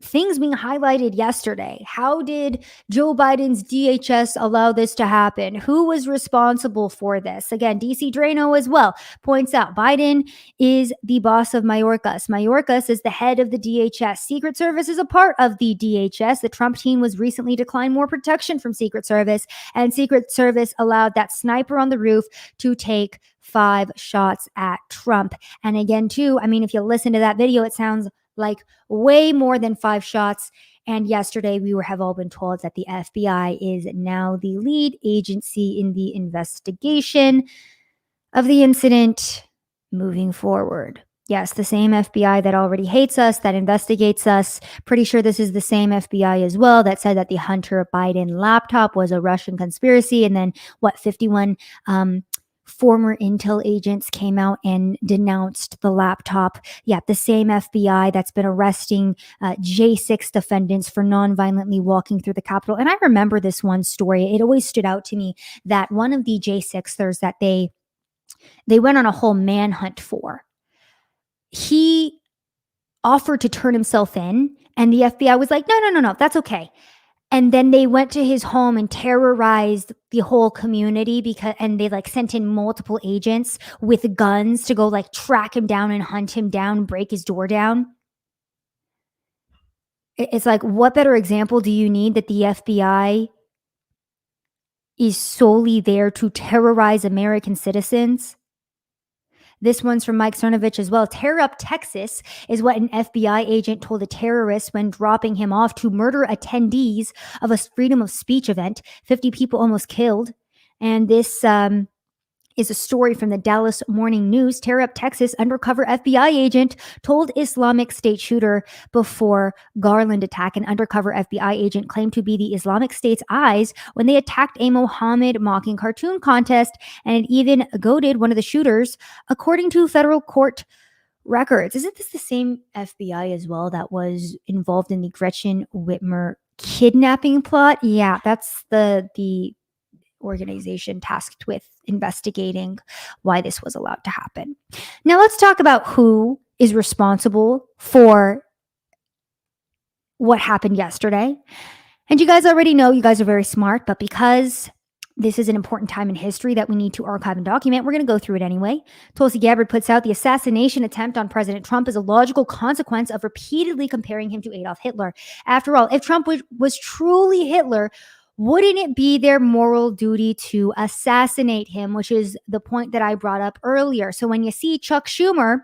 things being highlighted yesterday. How did Joe Biden's DHS allow this to happen? Who was responsible for this? Again, DC Drano as well points out Biden is the boss of Mayorkas. Mayorkas is the head of the DHS. Secret Service is a part of the DHS. The Trump team was recently declined more protection from Secret Service, and Secret Service allowed that sniper on the roof to take 5 shots at Trump. And again, too, if you listen to that video, it sounds like way more than 5 shots. And yesterday we have all been told that the FBI is now the lead agency in the investigation of the incident moving forward. Yes, the same FBI that already hates us, that investigates us. Pretty sure this is the same FBI as well that said that the Hunter Biden laptop was a Russian conspiracy. And then 51 former intel agents came out and denounced the laptop. Yeah, the same FBI that's been arresting J6 defendants for non-violently walking through the Capitol. And I remember this one story. It always stood out to me that one of the J6ers that they went on a whole manhunt for, he offered to turn himself in, and the FBI was like, no, that's okay. And then they went to his home and terrorized the whole community and they sent in multiple agents with guns to go track him down and hunt him down, break his door down. It's what better example do you need that the FBI is solely there to terrorize American citizens? This one's from Mike Cernovich as well. Tear up Texas is what an FBI agent told a terrorist when dropping him off to murder attendees of a freedom of speech event. 50 people almost killed. And this is a story from the Dallas Morning News. Tear up Texas undercover FBI agent told Islamic State shooter before Garland attack. An undercover FBI agent claimed to be the Islamic State's eyes when they attacked a Mohammed mocking cartoon contest, and it even goaded one of the shooters, according to federal court records. Isn't this the same FBI as well that was involved in the Gretchen Whitmer kidnapping plot? Yeah, that's the organization tasked with investigating why this was allowed to happen. Now let's talk about who is responsible for what happened yesterday. And you guys already know, you guys are very smart, but because this is an important time in history that we need to archive and document, we're going to go through it anyway. Tulsi Gabbard puts out the assassination attempt on President Trump is a logical consequence of repeatedly comparing him to Adolf Hitler. After all, if Trump was truly Hitler, wouldn't it be their moral duty to assassinate him, which is the point that I brought up earlier. So when you see Chuck Schumer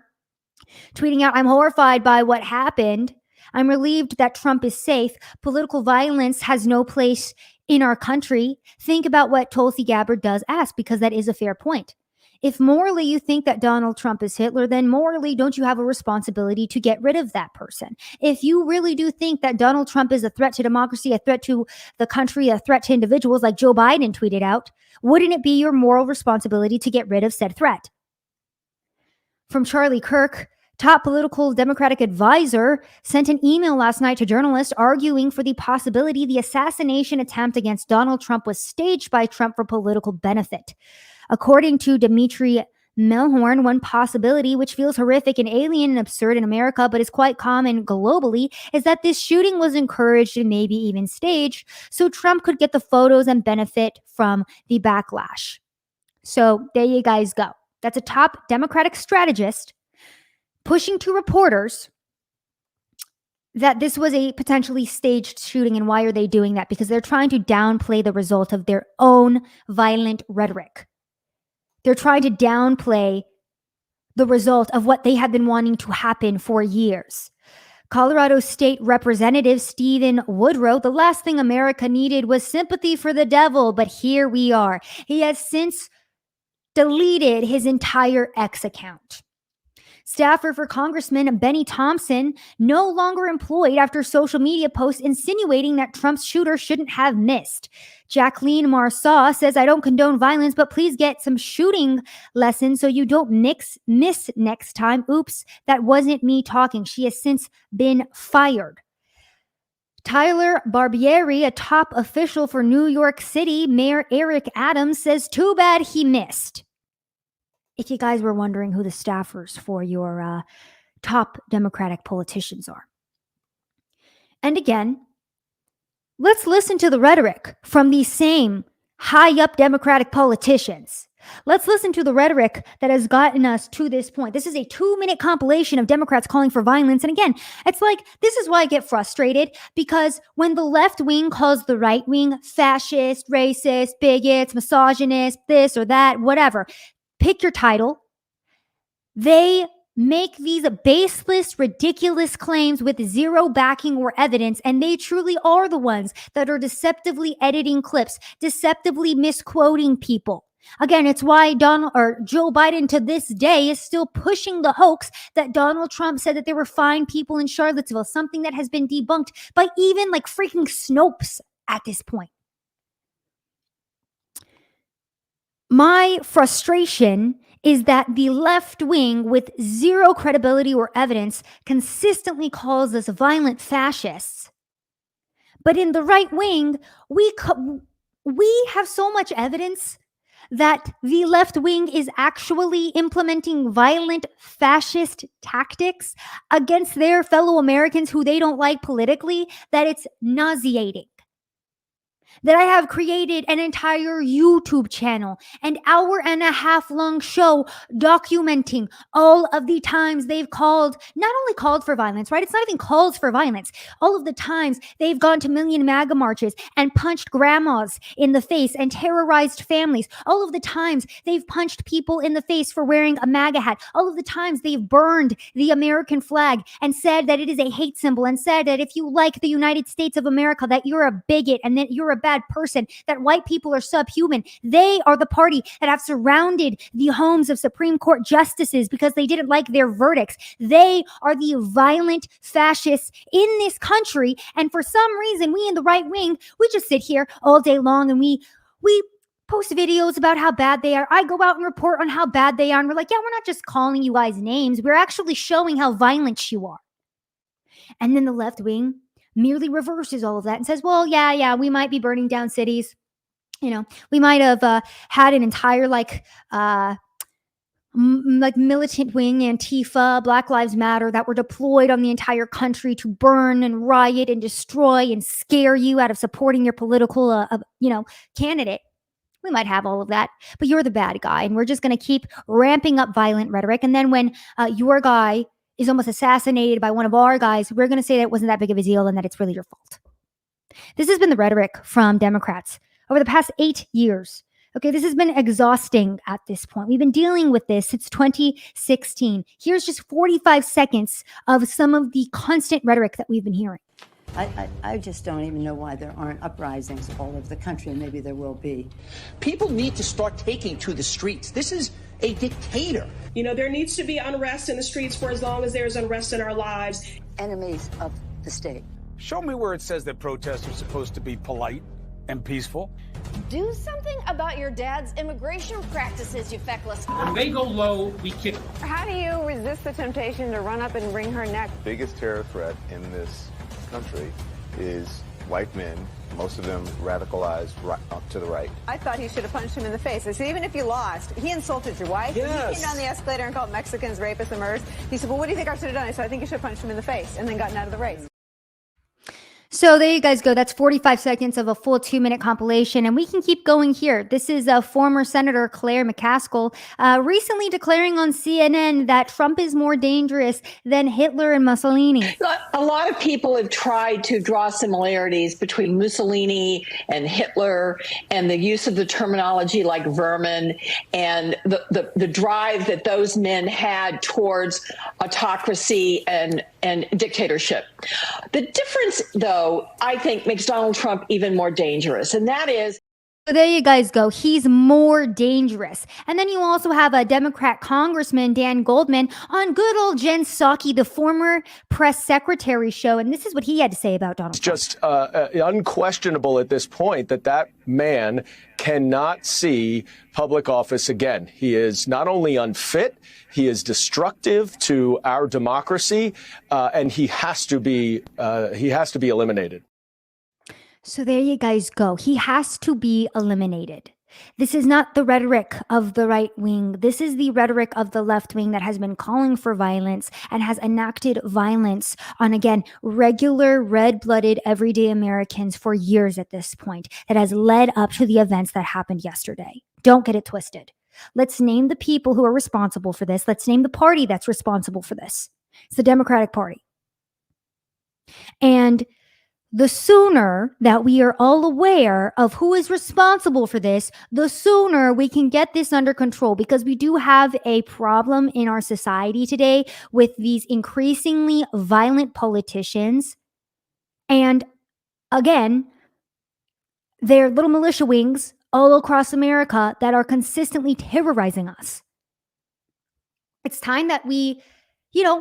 tweeting out, I'm horrified by what happened, I'm relieved that Trump is safe, political violence has no place in our country, think about what Tulsi Gabbard does ask, because that is a fair point. If morally you think that Donald Trump is Hitler, then morally don't you have a responsibility to get rid of that person? If you really do think that Donald Trump is a threat to democracy, a threat to the country, a threat to individuals like Joe Biden tweeted out, wouldn't it be your moral responsibility to get rid of said threat? From Charlie Kirk, top political Democratic advisor, sent an email last night to journalists arguing for the possibility the assassination attempt against Donald Trump was staged by Trump for political benefit. According to Dimitri Melhorn, one possibility, which feels horrific and alien and absurd in America, but is quite common globally, is that this shooting was encouraged and maybe even staged so Trump could get the photos and benefit from the backlash. So there you guys go. That's a top Democratic strategist pushing to reporters that this was a potentially staged shooting. And why are they doing that? Because they're trying to downplay the result of their own violent rhetoric. They're trying to downplay the result of what they have been wanting to happen for years. Colorado State Representative Stephen Woodrow, the last thing America needed was sympathy for the devil, but here we are. He has since deleted his entire X account. Staffer for Congressman Benny Thompson, no longer employed after social media posts insinuating that Trump's shooter shouldn't have missed. Jacqueline Marsaw says, I don't condone violence, but please get some shooting lessons so you don't miss next time. Oops, that wasn't me talking. She has since been fired. Tyler Barbieri, a top official for New York City, Mayor Eric Adams, says, too bad he missed. If you guys were wondering who the staffers for your top Democratic politicians are. And again, let's listen to the rhetoric from these same high-up Democratic politicians. Let's listen to the rhetoric that has gotten us to this point. This is a 2-minute compilation of Democrats calling for violence. And again, it's like, this is why I get frustrated, because when the left wing calls the right wing fascist, racist, bigots, misogynist, this or that, whatever, pick your title. They make these baseless, ridiculous claims with zero backing or evidence, and they truly are the ones that are deceptively editing clips, deceptively misquoting people. Again, it's why Joe Biden to this day is still pushing the hoax that Donald Trump said that there were fine people in Charlottesville, something that has been debunked by even like freaking Snopes at this point. My frustration is that the left wing, with zero credibility or evidence, consistently calls us violent fascists. But in the right wing, we have so much evidence that the left wing is actually implementing violent fascist tactics against their fellow Americans who they don't like politically, that it's nauseating. That I have created an entire YouTube channel, an 1.5-hour long show documenting all of the times they've not only called for violence, right? It's not even calls for violence. All of the times they've gone to Million MAGA marches and punched grandmas in the face and terrorized families. All of the times they've punched people in the face for wearing a MAGA hat. All of the times they've burned the American flag and said that it is a hate symbol, and said that if you like the United States of America, that you're a bigot and that you're a bad person, that white people are subhuman. They are the party that have surrounded the homes of Supreme Court justices because they didn't like their verdicts. They are the violent fascists in this country. And for some reason, we in the right wing, we just sit here all day long and we post videos about how bad they are. I go out and report on how bad they are. And we're like, yeah, we're not just calling you guys names. We're actually showing how violent you are. And then the left wing merely reverses all of that and says, well, yeah, we might be burning down cities. We might have had an entire militant wing, Antifa, Black Lives Matter, that were deployed on the entire country to burn and riot and destroy and scare you out of supporting your political, candidate. We might have all of that, but you're the bad guy, and we're just going to keep ramping up violent rhetoric. And then when your guy is almost assassinated by one of our guys, we're going to say that it wasn't that big of a deal and that it's really your fault. This has been the rhetoric from Democrats over the past 8 years. Okay, this has been exhausting at this point. We've been dealing with this since 2016. Here's just 45 seconds of some of the constant rhetoric that we've been hearing. I just don't even know why there aren't uprisings all over the country, and maybe there will be. People need to start taking to the streets. This is a dictator. There needs to be unrest in the streets for as long as there's unrest in our lives. Enemies of the state. Show me where it says that protests are supposed to be polite and peaceful. Do something about your dad's immigration practices, you feckless. When they go low, we kick them. How do you resist the temptation to run up and wring her neck? The biggest terror threat in this country is white men, most of them radicalized to the right. I thought he should have punched him in the face. I said, even if you lost, he insulted your wife. Yes. He came down the escalator and called Mexicans rapists and murderers. He said, well, what do you think I should have done? I said, I think you should have punched him in the face and then gotten out of the race. So there you guys go. That's 45 seconds of a full 2-minute compilation. And we can keep going here. This is former Senator Claire McCaskill recently declaring on CNN that Trump is more dangerous than Hitler and Mussolini. A lot of people have tried to draw similarities between Mussolini and Hitler and the use of the terminology like vermin and the drive that those men had towards autocracy and dictatorship. The difference, though, I think makes Donald Trump even more dangerous, and that is. So there you guys go. He's more dangerous. And then you also have a Democrat Congressman, Dan Goldman, on good old Jen Psaki, the former press secretary show. And this is what he had to say about Donald Trump. It's just unquestionable at this point that man cannot see public office again. He is not only unfit, he is destructive to our democracy, and he has to be eliminated. So there you guys go. He has to be eliminated. This is not the rhetoric of the right wing. This is the rhetoric of the left wing that has been calling for violence and has enacted violence on, again, regular, red-blooded, everyday Americans for years at this point, that has led up to the events that happened yesterday. Don't get it twisted. Let's name the people who are responsible for this. Let's name the party that's responsible for this. It's the Democratic Party. And the sooner that we are all aware of who is responsible for this, the sooner we can get this under control, because we do have a problem in our society today with these increasingly violent politicians. And again, they're little militia wings all across America that are consistently terrorizing us. It's time that we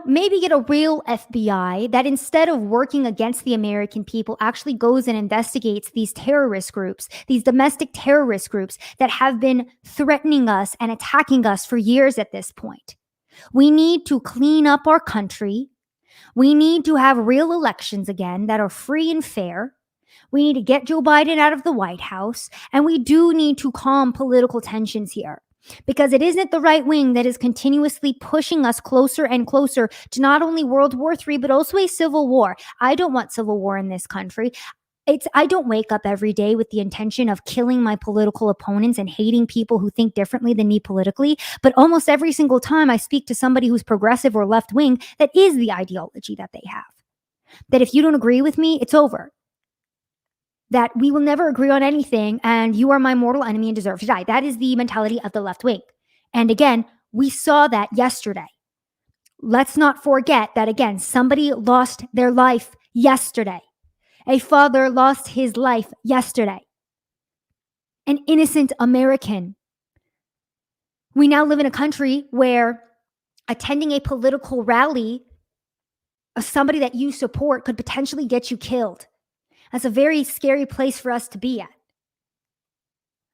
maybe get a real FBI that, instead of working against the American people, actually goes and investigates these terrorist groups, these domestic terrorist groups that have been threatening us and attacking us for years at this point. We need to clean up our country. We need to have real elections again that are free and fair. We need to get Joe Biden out of the White House, and we do need to calm political tensions here. Because it isn't the right wing that is continuously pushing us closer and closer to not only World War III, but also a civil war. I don't want civil war in this country. I don't wake up every day with the intention of killing my political opponents and hating people who think differently than me politically. But almost every single time I speak to somebody who's progressive or left wing, that is the ideology that they have. That if you don't agree with me, it's over. That we will never agree on anything, and you are my mortal enemy and deserve to die. That is the mentality of the left wing. And again, we saw that yesterday. Let's not forget that, again, somebody lost their life yesterday. A father lost his life yesterday. An innocent American. We now live in a country where attending a political rally of somebody that you support could potentially get you killed. That's a very scary place for us to be at.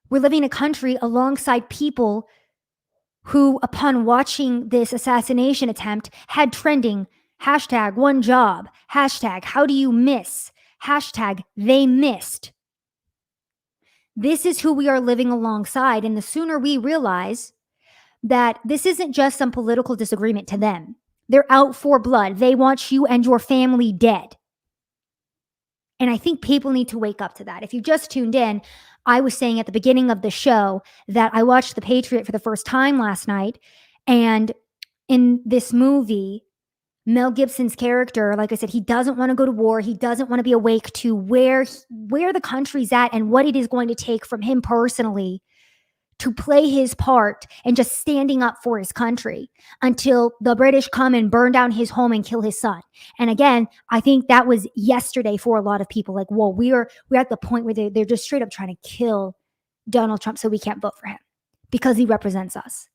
We're living in a country alongside people who, upon watching this assassination attempt, had trending #OneJob, #how do you miss, #they missed. This is who we are living alongside. And the sooner we realize that this isn't just some political disagreement to them, they're out for blood. They want you and your family dead. And I think people need to wake up to that. If you just tuned in, I was saying at the beginning of the show that I watched The Patriot for the first time last night. And in this movie, Mel Gibson's character, like I said, he doesn't want to go to war. He doesn't want to be awake to where the country's at and what it is going to take from him personally to play his part and just standing up for his country until the British come and burn down his home and kill his son. And again, I think that was yesterday for a lot of people. Like, whoa, we're at the point where they're just straight up trying to kill Donald Trump so we can't vote for him because he represents us.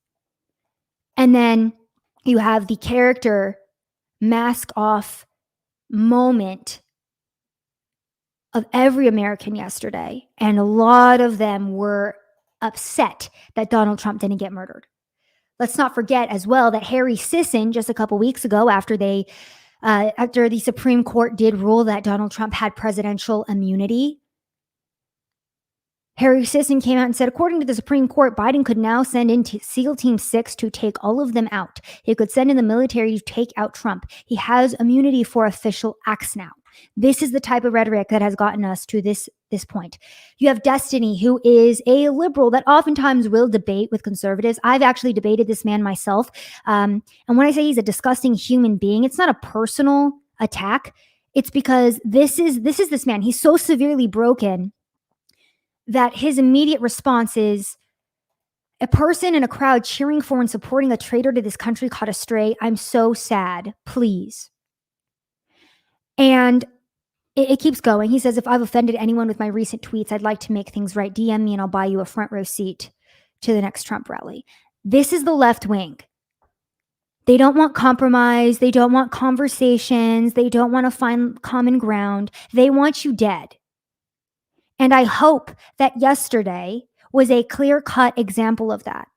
And then you have the character mask off moment of every American yesterday. And a lot of them were upset that Donald Trump didn't get murdered. Let's not forget as well that Harry Sisson, just a couple weeks ago, after the Supreme Court did rule that Donald Trump had presidential immunity, Harry Sisson came out and said, according to the Supreme Court, Biden could now send in SEAL Team 6 to take all of them out. He could send in the military to take out Trump. He has immunity for official acts now. This is the type of rhetoric that has gotten us to this point. You have Destiny, who is a liberal that oftentimes will debate with conservatives. I've actually debated this man myself. And when I say he's a disgusting human being, it's not a personal attack. It's because this is this man. He's so severely broken that his immediate response is a person in a crowd cheering for and supporting a traitor to this country caught astray. I'm so sad. Please. And it keeps going. He says, if I've offended anyone with my recent tweets, I'd like to make things right. DM me and I'll buy you a front row seat to the next Trump rally. This is the left wing. They don't want compromise. They don't want conversations. They don't want to find common ground. They want you dead. And I hope that yesterday was a clear-cut example of that.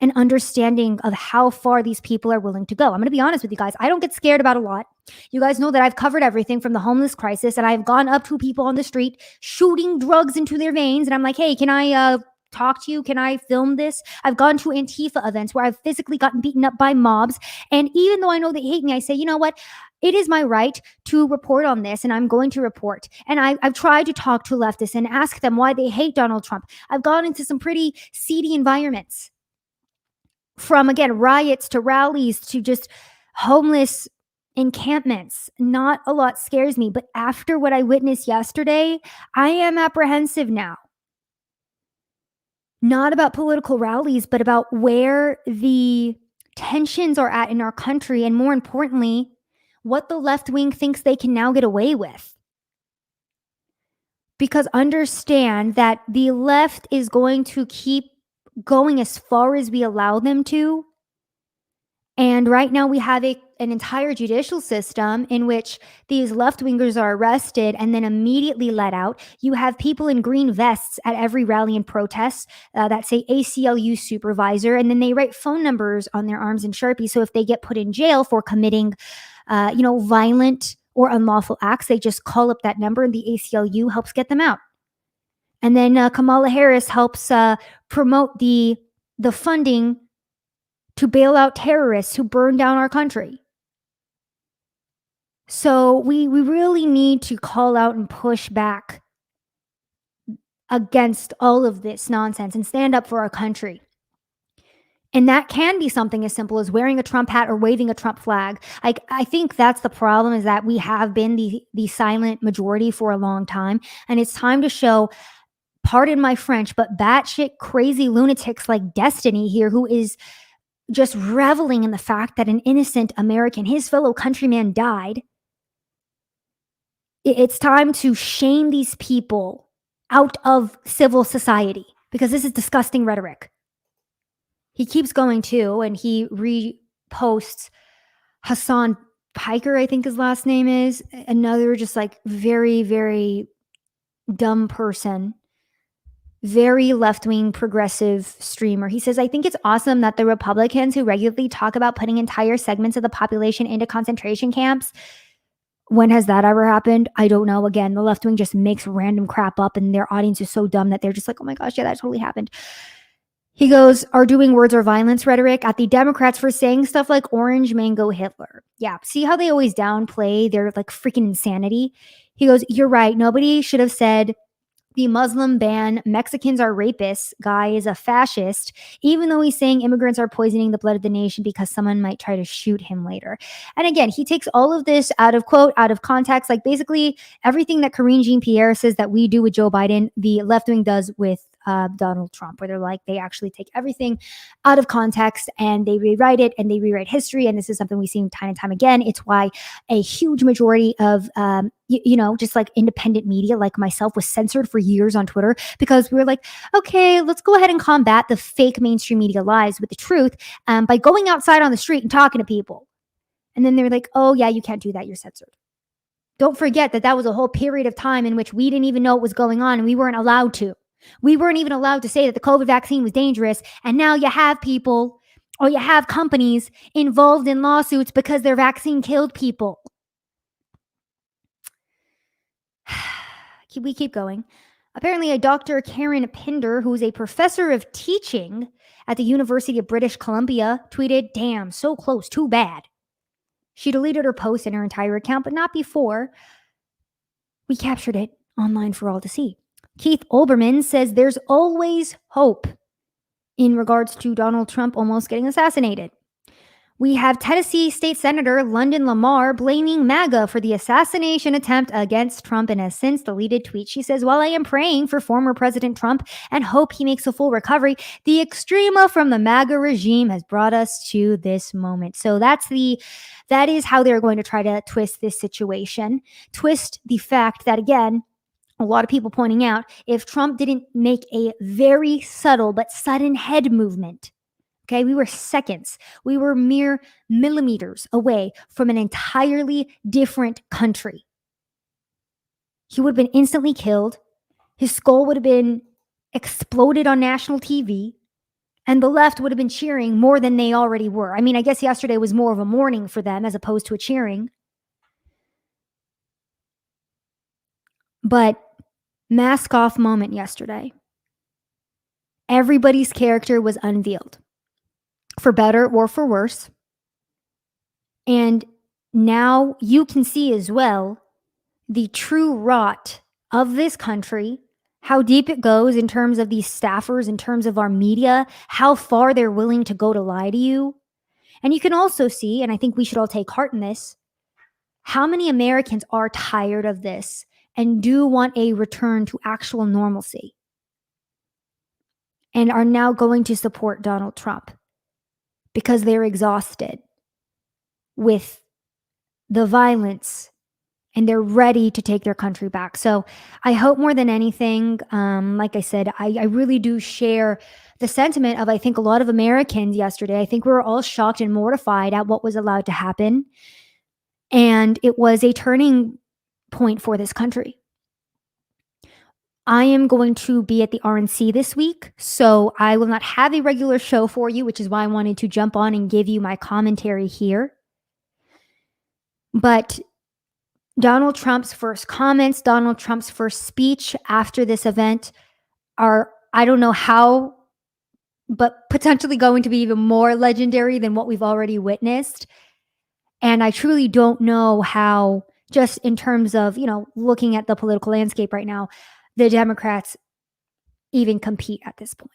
An understanding of how far these people are willing to go. I'm going to be honest with you guys. I don't get scared about a lot. You guys know that I've covered everything from the homeless crisis, and I've gone up to people on the street shooting drugs into their veins. And I'm like, hey, can I talk to you? Can I film this? I've gone to Antifa events where I've physically gotten beaten up by mobs. And even though I know they hate me, I say, you know what? It is my right to report on this, and I'm going to report. And I've tried to talk to leftists and ask them why they hate Donald Trump. I've gone into some pretty seedy environments. From, again, riots to rallies to just homeless encampments. Not a lot scares me. But after what I witnessed yesterday, I am apprehensive now. Not about political rallies, but about where the tensions are at in our country. And more importantly, what the left wing thinks they can now get away with. Because understand that the left is going to keep going as far as we allow them to. And right now we have an entire judicial system in which these left-wingers are arrested and then immediately let out. You have people in green vests at every rally and protest that say ACLU supervisor, and then they write phone numbers on their arms in Sharpie. So if they get put in jail for committing, violent or unlawful acts, they just call up that number and the ACLU helps get them out. And then Kamala Harris helps promote the funding to bail out terrorists who burn down our country. So we really need to call out and push back against all of this nonsense and stand up for our country. And that can be something as simple as wearing a Trump hat or waving a Trump flag. I think that's the problem, is that we have been the silent majority for a long time. And it's time to show, pardon my French, but batshit crazy lunatics like Destiny here, who is just reveling in the fact that an innocent American, his fellow countryman, died. It's time to shame these people out of civil society, because this is disgusting rhetoric. He keeps going too, and he reposts Hassan Piker, I think his last name is, another just like very, very dumb person. Very left-wing progressive streamer. He says, I think it's awesome that the Republicans who regularly talk about putting entire segments of the population into concentration camps When has that ever happened? I don't know. Again, the left wing just makes random crap up and their audience is so dumb that they're just like, oh my gosh, yeah, that totally happened. He goes, are doing words or violence rhetoric at the Democrats for saying stuff like orange mango Hitler. Yeah, see how they always downplay their like freaking insanity? He goes, you're right. Nobody should have said the Muslim ban Mexicans are rapists guy is a fascist, even though he's saying immigrants are poisoning the blood of the nation because someone might try to shoot him later. And again, he takes all of this out of quote, out of context, like basically everything that Karine Jean-Pierre says that we do with Joe Biden, the left wing does with Donald Trump, where they're like, they actually take everything out of context and they rewrite it and they rewrite history. And this is something we see time and time again. It's why a huge majority of, just like independent media like myself was censored for years on Twitter because we were like, okay, let's go ahead and combat the fake mainstream media lies with the truth by going outside on the street and talking to people. And then they're like, oh yeah, you can't do that. You're censored. Don't forget that that was a whole period of time in which we didn't even know what was going on and we weren't allowed to. We weren't even allowed to say that the COVID vaccine was dangerous. And now you have people or you have companies involved in lawsuits because their vaccine killed people. We keep going. Apparently, a Dr. Karen Pinder, who's a professor of teaching at the University of British Columbia, tweeted, damn, so close, too bad. She deleted her post and her entire account, but not before we captured it online for all to see. Keith Olbermann says there's always hope in regards to Donald Trump almost getting assassinated. We have Tennessee State Senator London Lamar blaming MAGA for the assassination attempt against Trump in a since deleted tweet. She says, while I am praying for former President Trump and hope he makes a full recovery, the extrema from the MAGA regime has brought us to this moment. So that is how they're going to try to twist this situation. Twist the fact that, again, a lot of people pointing out, if Trump didn't make a very subtle but sudden head movement, okay, we were seconds. We were mere millimeters away from an entirely different country. He would have been instantly killed. His skull would have been exploded on national TV. And the left would have been cheering more than they already were. I mean, I guess yesterday was more of a mourning for them as opposed to a cheering. But mask off moment yesterday. Everybody's character was unveiled. For better or for worse. And now you can see as well the true rot of this country, how deep it goes in terms of these staffers, in terms of our media, how far they're willing to go to lie to you. And you can also see, and I think we should all take heart in this, how many Americans are tired of this and do want a return to actual normalcy and are now going to support Donald Trump. Because they're exhausted with the violence and they're ready to take their country back. So I hope more than anything, like I said, I really do share the sentiment of, I think, a lot of Americans yesterday. I think we were all shocked and mortified at what was allowed to happen. And it was a turning point for this country. I am going to be at the RNC this week, so I will not have a regular show for you, which is why I wanted to jump on and give you my commentary here. But Donald Trump's first comments, Donald Trump's first speech after this event are, I don't know how, but potentially going to be even more legendary than what we've already witnessed. And I truly don't know how, just in terms of, looking at the political landscape right now, the Democrats even compete at this point.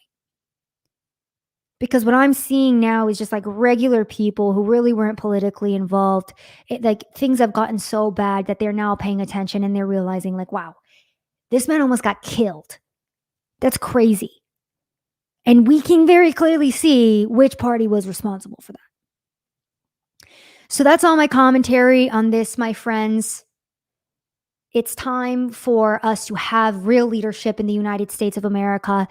Because what I'm seeing now is just like regular people who really weren't politically involved. Like things have gotten so bad that they're now paying attention and they're realizing like, wow, this man almost got killed. That's crazy. And we can very clearly see which party was responsible for that. So that's all my commentary on this, my friends. It's time for us to have real leadership in the United States of America,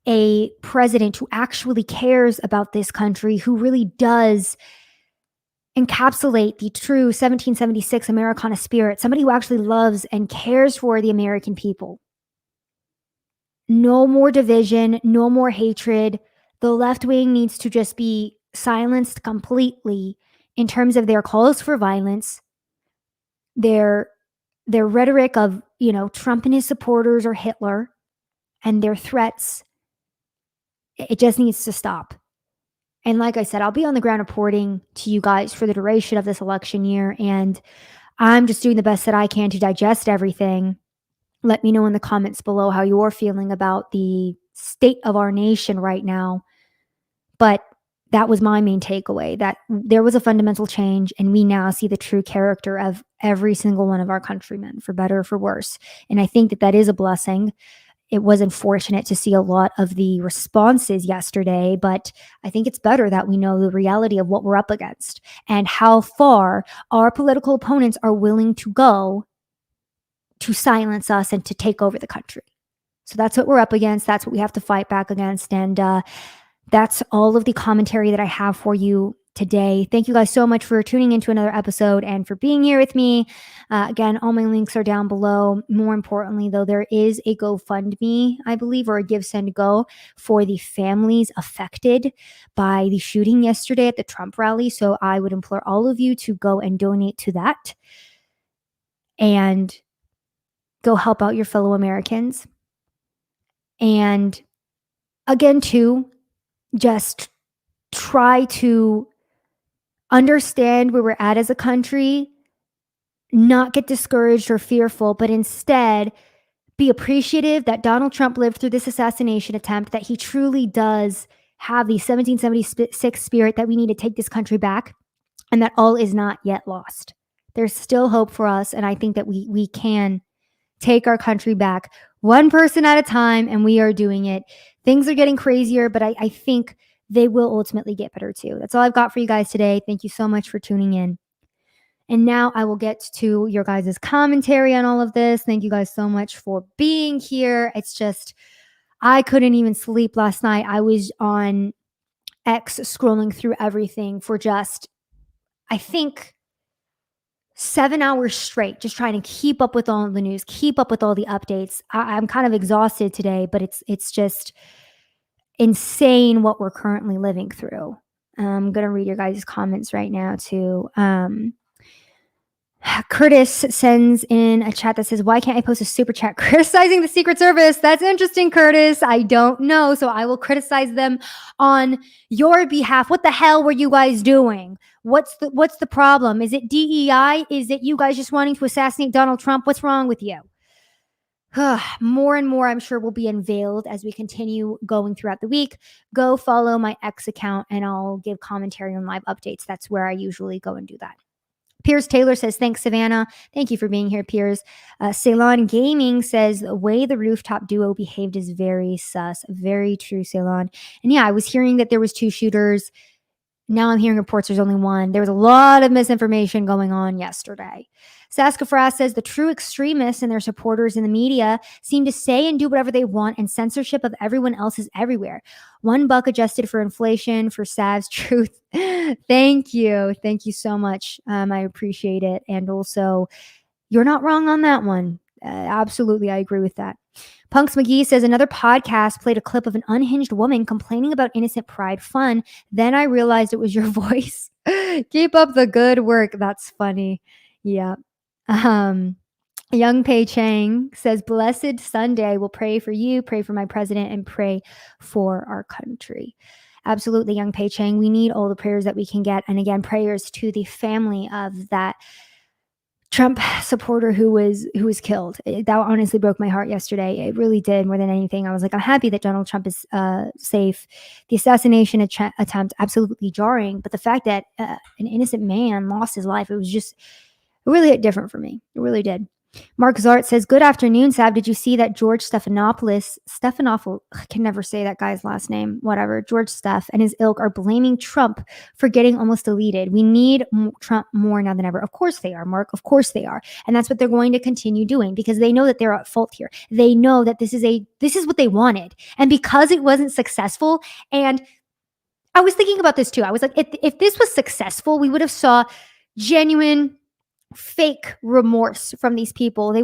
a president who actually cares about this country, who really does encapsulate the true 1776 Americana spirit, somebody who actually loves and cares for the American people. No more division, no more hatred. The left wing needs to just be silenced completely in terms of their calls for violence. their rhetoric of, Trump and his supporters are Hitler and their threats, it just needs to stop. And like I said, I'll be on the ground reporting to you guys for the duration of this election year. And I'm just doing the best that I can to digest everything. Let me know in the comments below how you're feeling about the state of our nation right now. But that was my main takeaway, that there was a fundamental change and we now see the true character of every single one of our countrymen, for better or for worse. And I think that that is a blessing. It was unfortunate to see a lot of the responses yesterday, but I think it's better that we know the reality of what we're up against and how far our political opponents are willing to go to silence us and to take over the country. So that's what we're up against. That's what we have to fight back against. And that's all of the commentary that I have for you today. Thank you guys so much for tuning into another episode and for being here with me. Again, all my links are down below. More importantly, though, there is a GoFundMe, I believe, or a Give, Send, Go for the families affected by the shooting yesterday at the Trump rally. So I would implore all of you to go and donate to that and go help out your fellow Americans. And again, too, just try to understand where we're at as a country, not get discouraged or fearful, but instead be appreciative that Donald Trump lived through this assassination attempt, that he truly does have the 1776 spirit that we need to take this country back, and that all is not yet lost. There's still hope for us, and I think that we can take our country back one person at a time, and we are doing it. Things are getting crazier, but I think they will ultimately get better too. That's all I've got for you guys today. Thank you so much for tuning in. And now I will get to your guys' commentary on all of this. Thank you guys so much for being here. It's just, I couldn't even sleep last night. I was on X scrolling through everything for just, I think, 7 hours straight, just trying to keep up with all the news, keep up with all the updates. I'm kind of exhausted today, but it's just insane what we're currently living through. I'm going to read your guys' comments right now too. Curtis sends in a chat that says, why can't I post a super chat criticizing the Secret Service? That's interesting, Curtis. I don't know. So I will criticize them on your behalf. What the hell were you guys doing? What's the problem? Is it DEI? Is it you guys just wanting to assassinate Donald Trump? What's wrong with you? More and more, I'm sure, will be unveiled as we continue going throughout the week. Go follow my X account and I'll give commentary on live updates. That's where I usually go and do that. Piers Taylor says, thanks, Savannah. Thank you for being here, Piers. Ceylon Gaming says, the way the rooftop duo behaved is very sus. Very true, Ceylon. And yeah, I was hearing that there was 2 shooters. Now I'm hearing reports there's only 1. There was a lot of misinformation going on yesterday. Saskafras says, the true extremists and their supporters in the media seem to say and do whatever they want, and censorship of everyone else is everywhere. $1 adjusted for inflation for Sav's truth. Thank you. Thank you so much. I appreciate it. And also, you're not wrong on that one. Absolutely, I agree with that. Punks McGee says, another podcast played a clip of an unhinged woman complaining about innocent pride fun. Then I realized it was your voice. Keep up the good work. That's funny. Yeah. Young Pei Chang says, blessed Sunday. We'll pray for you, pray for my president, and pray for our country. Absolutely, Young Pei Chang. We need all the prayers that we can get. And again, prayers to the family of that Trump supporter who was killed. That honestly broke my heart yesterday. It really did, more than anything. I was like, I'm happy that Donald Trump is safe. The assassination attempt, absolutely jarring. But the fact that an innocent man lost his life, it was just really hit different for me. It really did. Mark Zart says, good afternoon, Sav. Did you see that George Stephanopoulos, I can never say that guy's last name, whatever, George Steph and his ilk are blaming Trump for getting almost deleted. We need Trump more now than ever. Of course they are, Mark. Of course they are. And that's what they're going to continue doing because they know that they're at fault here. They know that this is what they wanted. And because it wasn't successful, and I was thinking about this too. I was like, if this was successful, we would have saw genuine fake remorse from these people.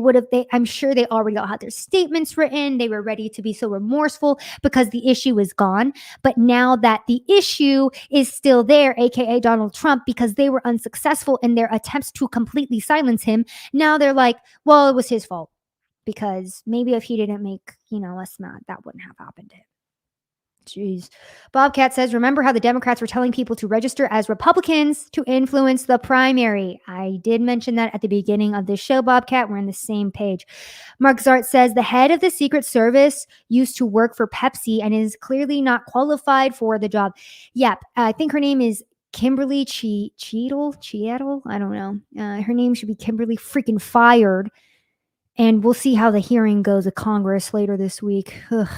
I'm sure they already all had their statements written. They were ready to be so remorseful because the issue is gone. But now that the issue is still there, aka Donald Trump, because they were unsuccessful in their attempts to completely silence him, now they're like, well, it was his fault. Because maybe if he didn't make, us mad, that wouldn't have happened to him. Jeez. Bobcat says, remember how the Democrats were telling people to register as Republicans to influence the primary? I did mention that at the beginning of this show, Bobcat. We're on the same page. Mark Zart says, the head of the Secret Service used to work for Pepsi and is clearly not qualified for the job. Yep. I think her name is Kimberly Cheadle? I don't know. Her name should be Kimberly freaking fired. And we'll see how the hearing goes at Congress later this week. Ugh.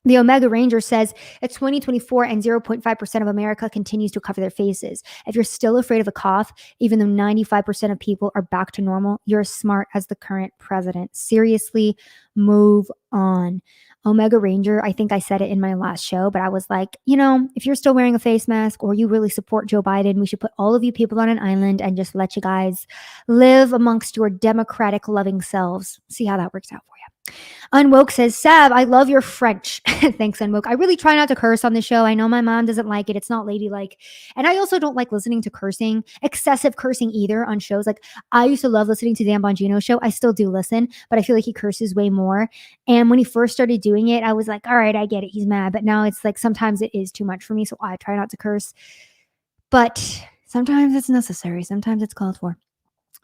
The Omega Ranger says it's 2024 and 0.5% of America continues to cover their faces. If you're still afraid of a cough, even though 95% of people are back to normal, you're as smart as the current president. Seriously, move on. Omega Ranger, I think I said it in my last show, but I was like, if you're still wearing a face mask or you really support Joe Biden, we should put all of you people on an island and just let you guys live amongst your democratic loving selves. See how that works out for you. Unwoke says, Sav, I love your French. Thanks, Unwoke. I really try not to curse on the show. I know my mom doesn't like it. It's not ladylike. And I also don't like listening to cursing, excessive cursing either on shows. Like, I used to love listening to Dan Bongino's show. I still do listen, but I feel like he curses way more. And when he first started doing it, I was like, all right, I get it. He's mad. But now it's like sometimes it is too much for me. So I try not to curse. But sometimes it's necessary. Sometimes it's called for.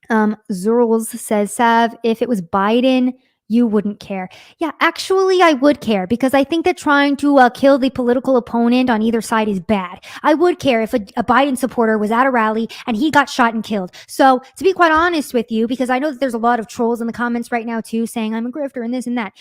Zurls says, Sav, if it was Biden, you wouldn't care. Yeah, actually, I would care because I think that trying to kill the political opponent on either side is bad. I would care if a Biden supporter was at a rally and he got shot and killed. So to be quite honest with you, because I know that there's a lot of trolls in the comments right now too saying I'm a grifter and this and that.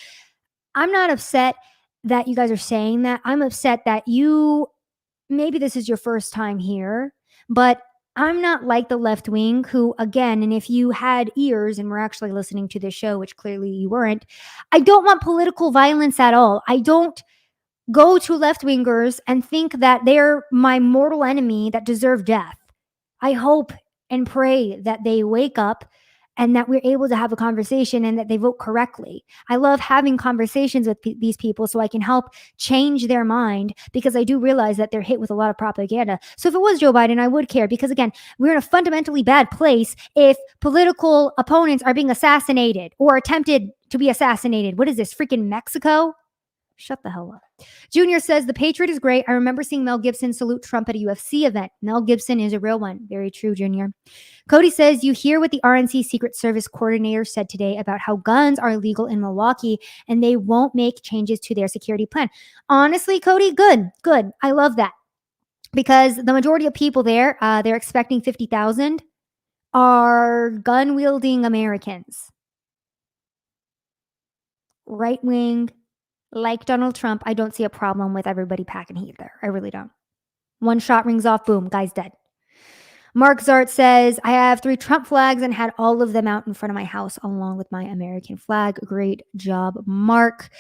I'm not upset that you guys are saying that. I'm upset that maybe this is your first time here, but I'm not like the left wing who, again, and if you had ears and were actually listening to this show, which clearly you weren't, I don't want political violence at all. I don't go to left wingers and think that they're my mortal enemy that deserve death. I hope and pray that they wake up and that we're able to have a conversation and that they vote correctly. I love having conversations with these people so I can help change their mind because I do realize that they're hit with a lot of propaganda. So if it was Joe Biden, I would care because, again, we're in a fundamentally bad place if political opponents are being assassinated or attempted to be assassinated. What is this, freaking Mexico? Shut the hell up. Junior says, the Patriot is great. I remember seeing Mel Gibson salute Trump at a UFC event. Mel Gibson is a real one. Very true, Junior. Cody says, you hear what the RNC Secret Service coordinator said today about how guns are illegal in Milwaukee and they won't make changes to their security plan. Honestly, Cody, good. I love that because the majority of people there, they're expecting 50,000, are gun-wielding Americans. Right-wing, like Donald Trump, I don't see a problem with everybody packing heat there. I really don't. One shot rings off, boom, guy's dead. Mark Zart says, I have 3 Trump flags and had all of them out in front of my house along with my American flag. Great job, Mark.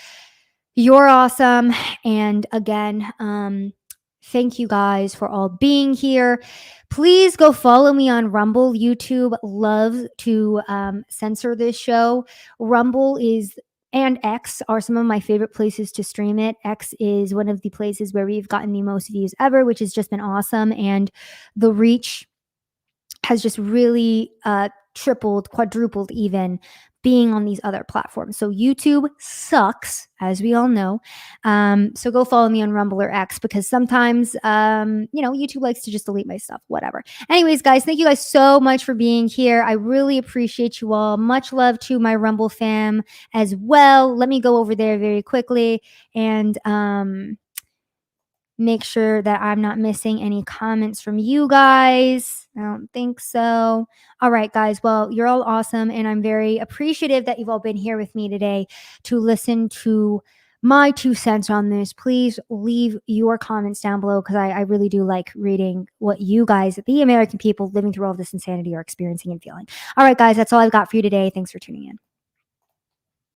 You're awesome. And again, thank you guys for all being here. Please go follow me on Rumble. YouTube loves to censor this show. Rumble and X are some of my favorite places to stream it. X is one of the places where we've gotten the most views ever, which has just been awesome. And the reach has just really tripled, quadrupled even, being on these other platforms. So YouTube sucks, as we all know. So go follow me on Rumble or X because sometimes, YouTube likes to just delete my stuff, whatever. Anyways, guys, thank you guys so much for being here. I really appreciate you all. Much love to my Rumble fam as well. Let me go over there very quickly and make sure that I'm not missing any comments from you guys. I don't think so. All right, guys. Well, you're all awesome. And I'm very appreciative that you've all been here with me today to listen to my 2 cents on this. Please leave your comments down below because I really do like reading what you guys, the American people living through all of this insanity, are experiencing and feeling. All right, guys. That's all I've got for you today. Thanks for tuning in.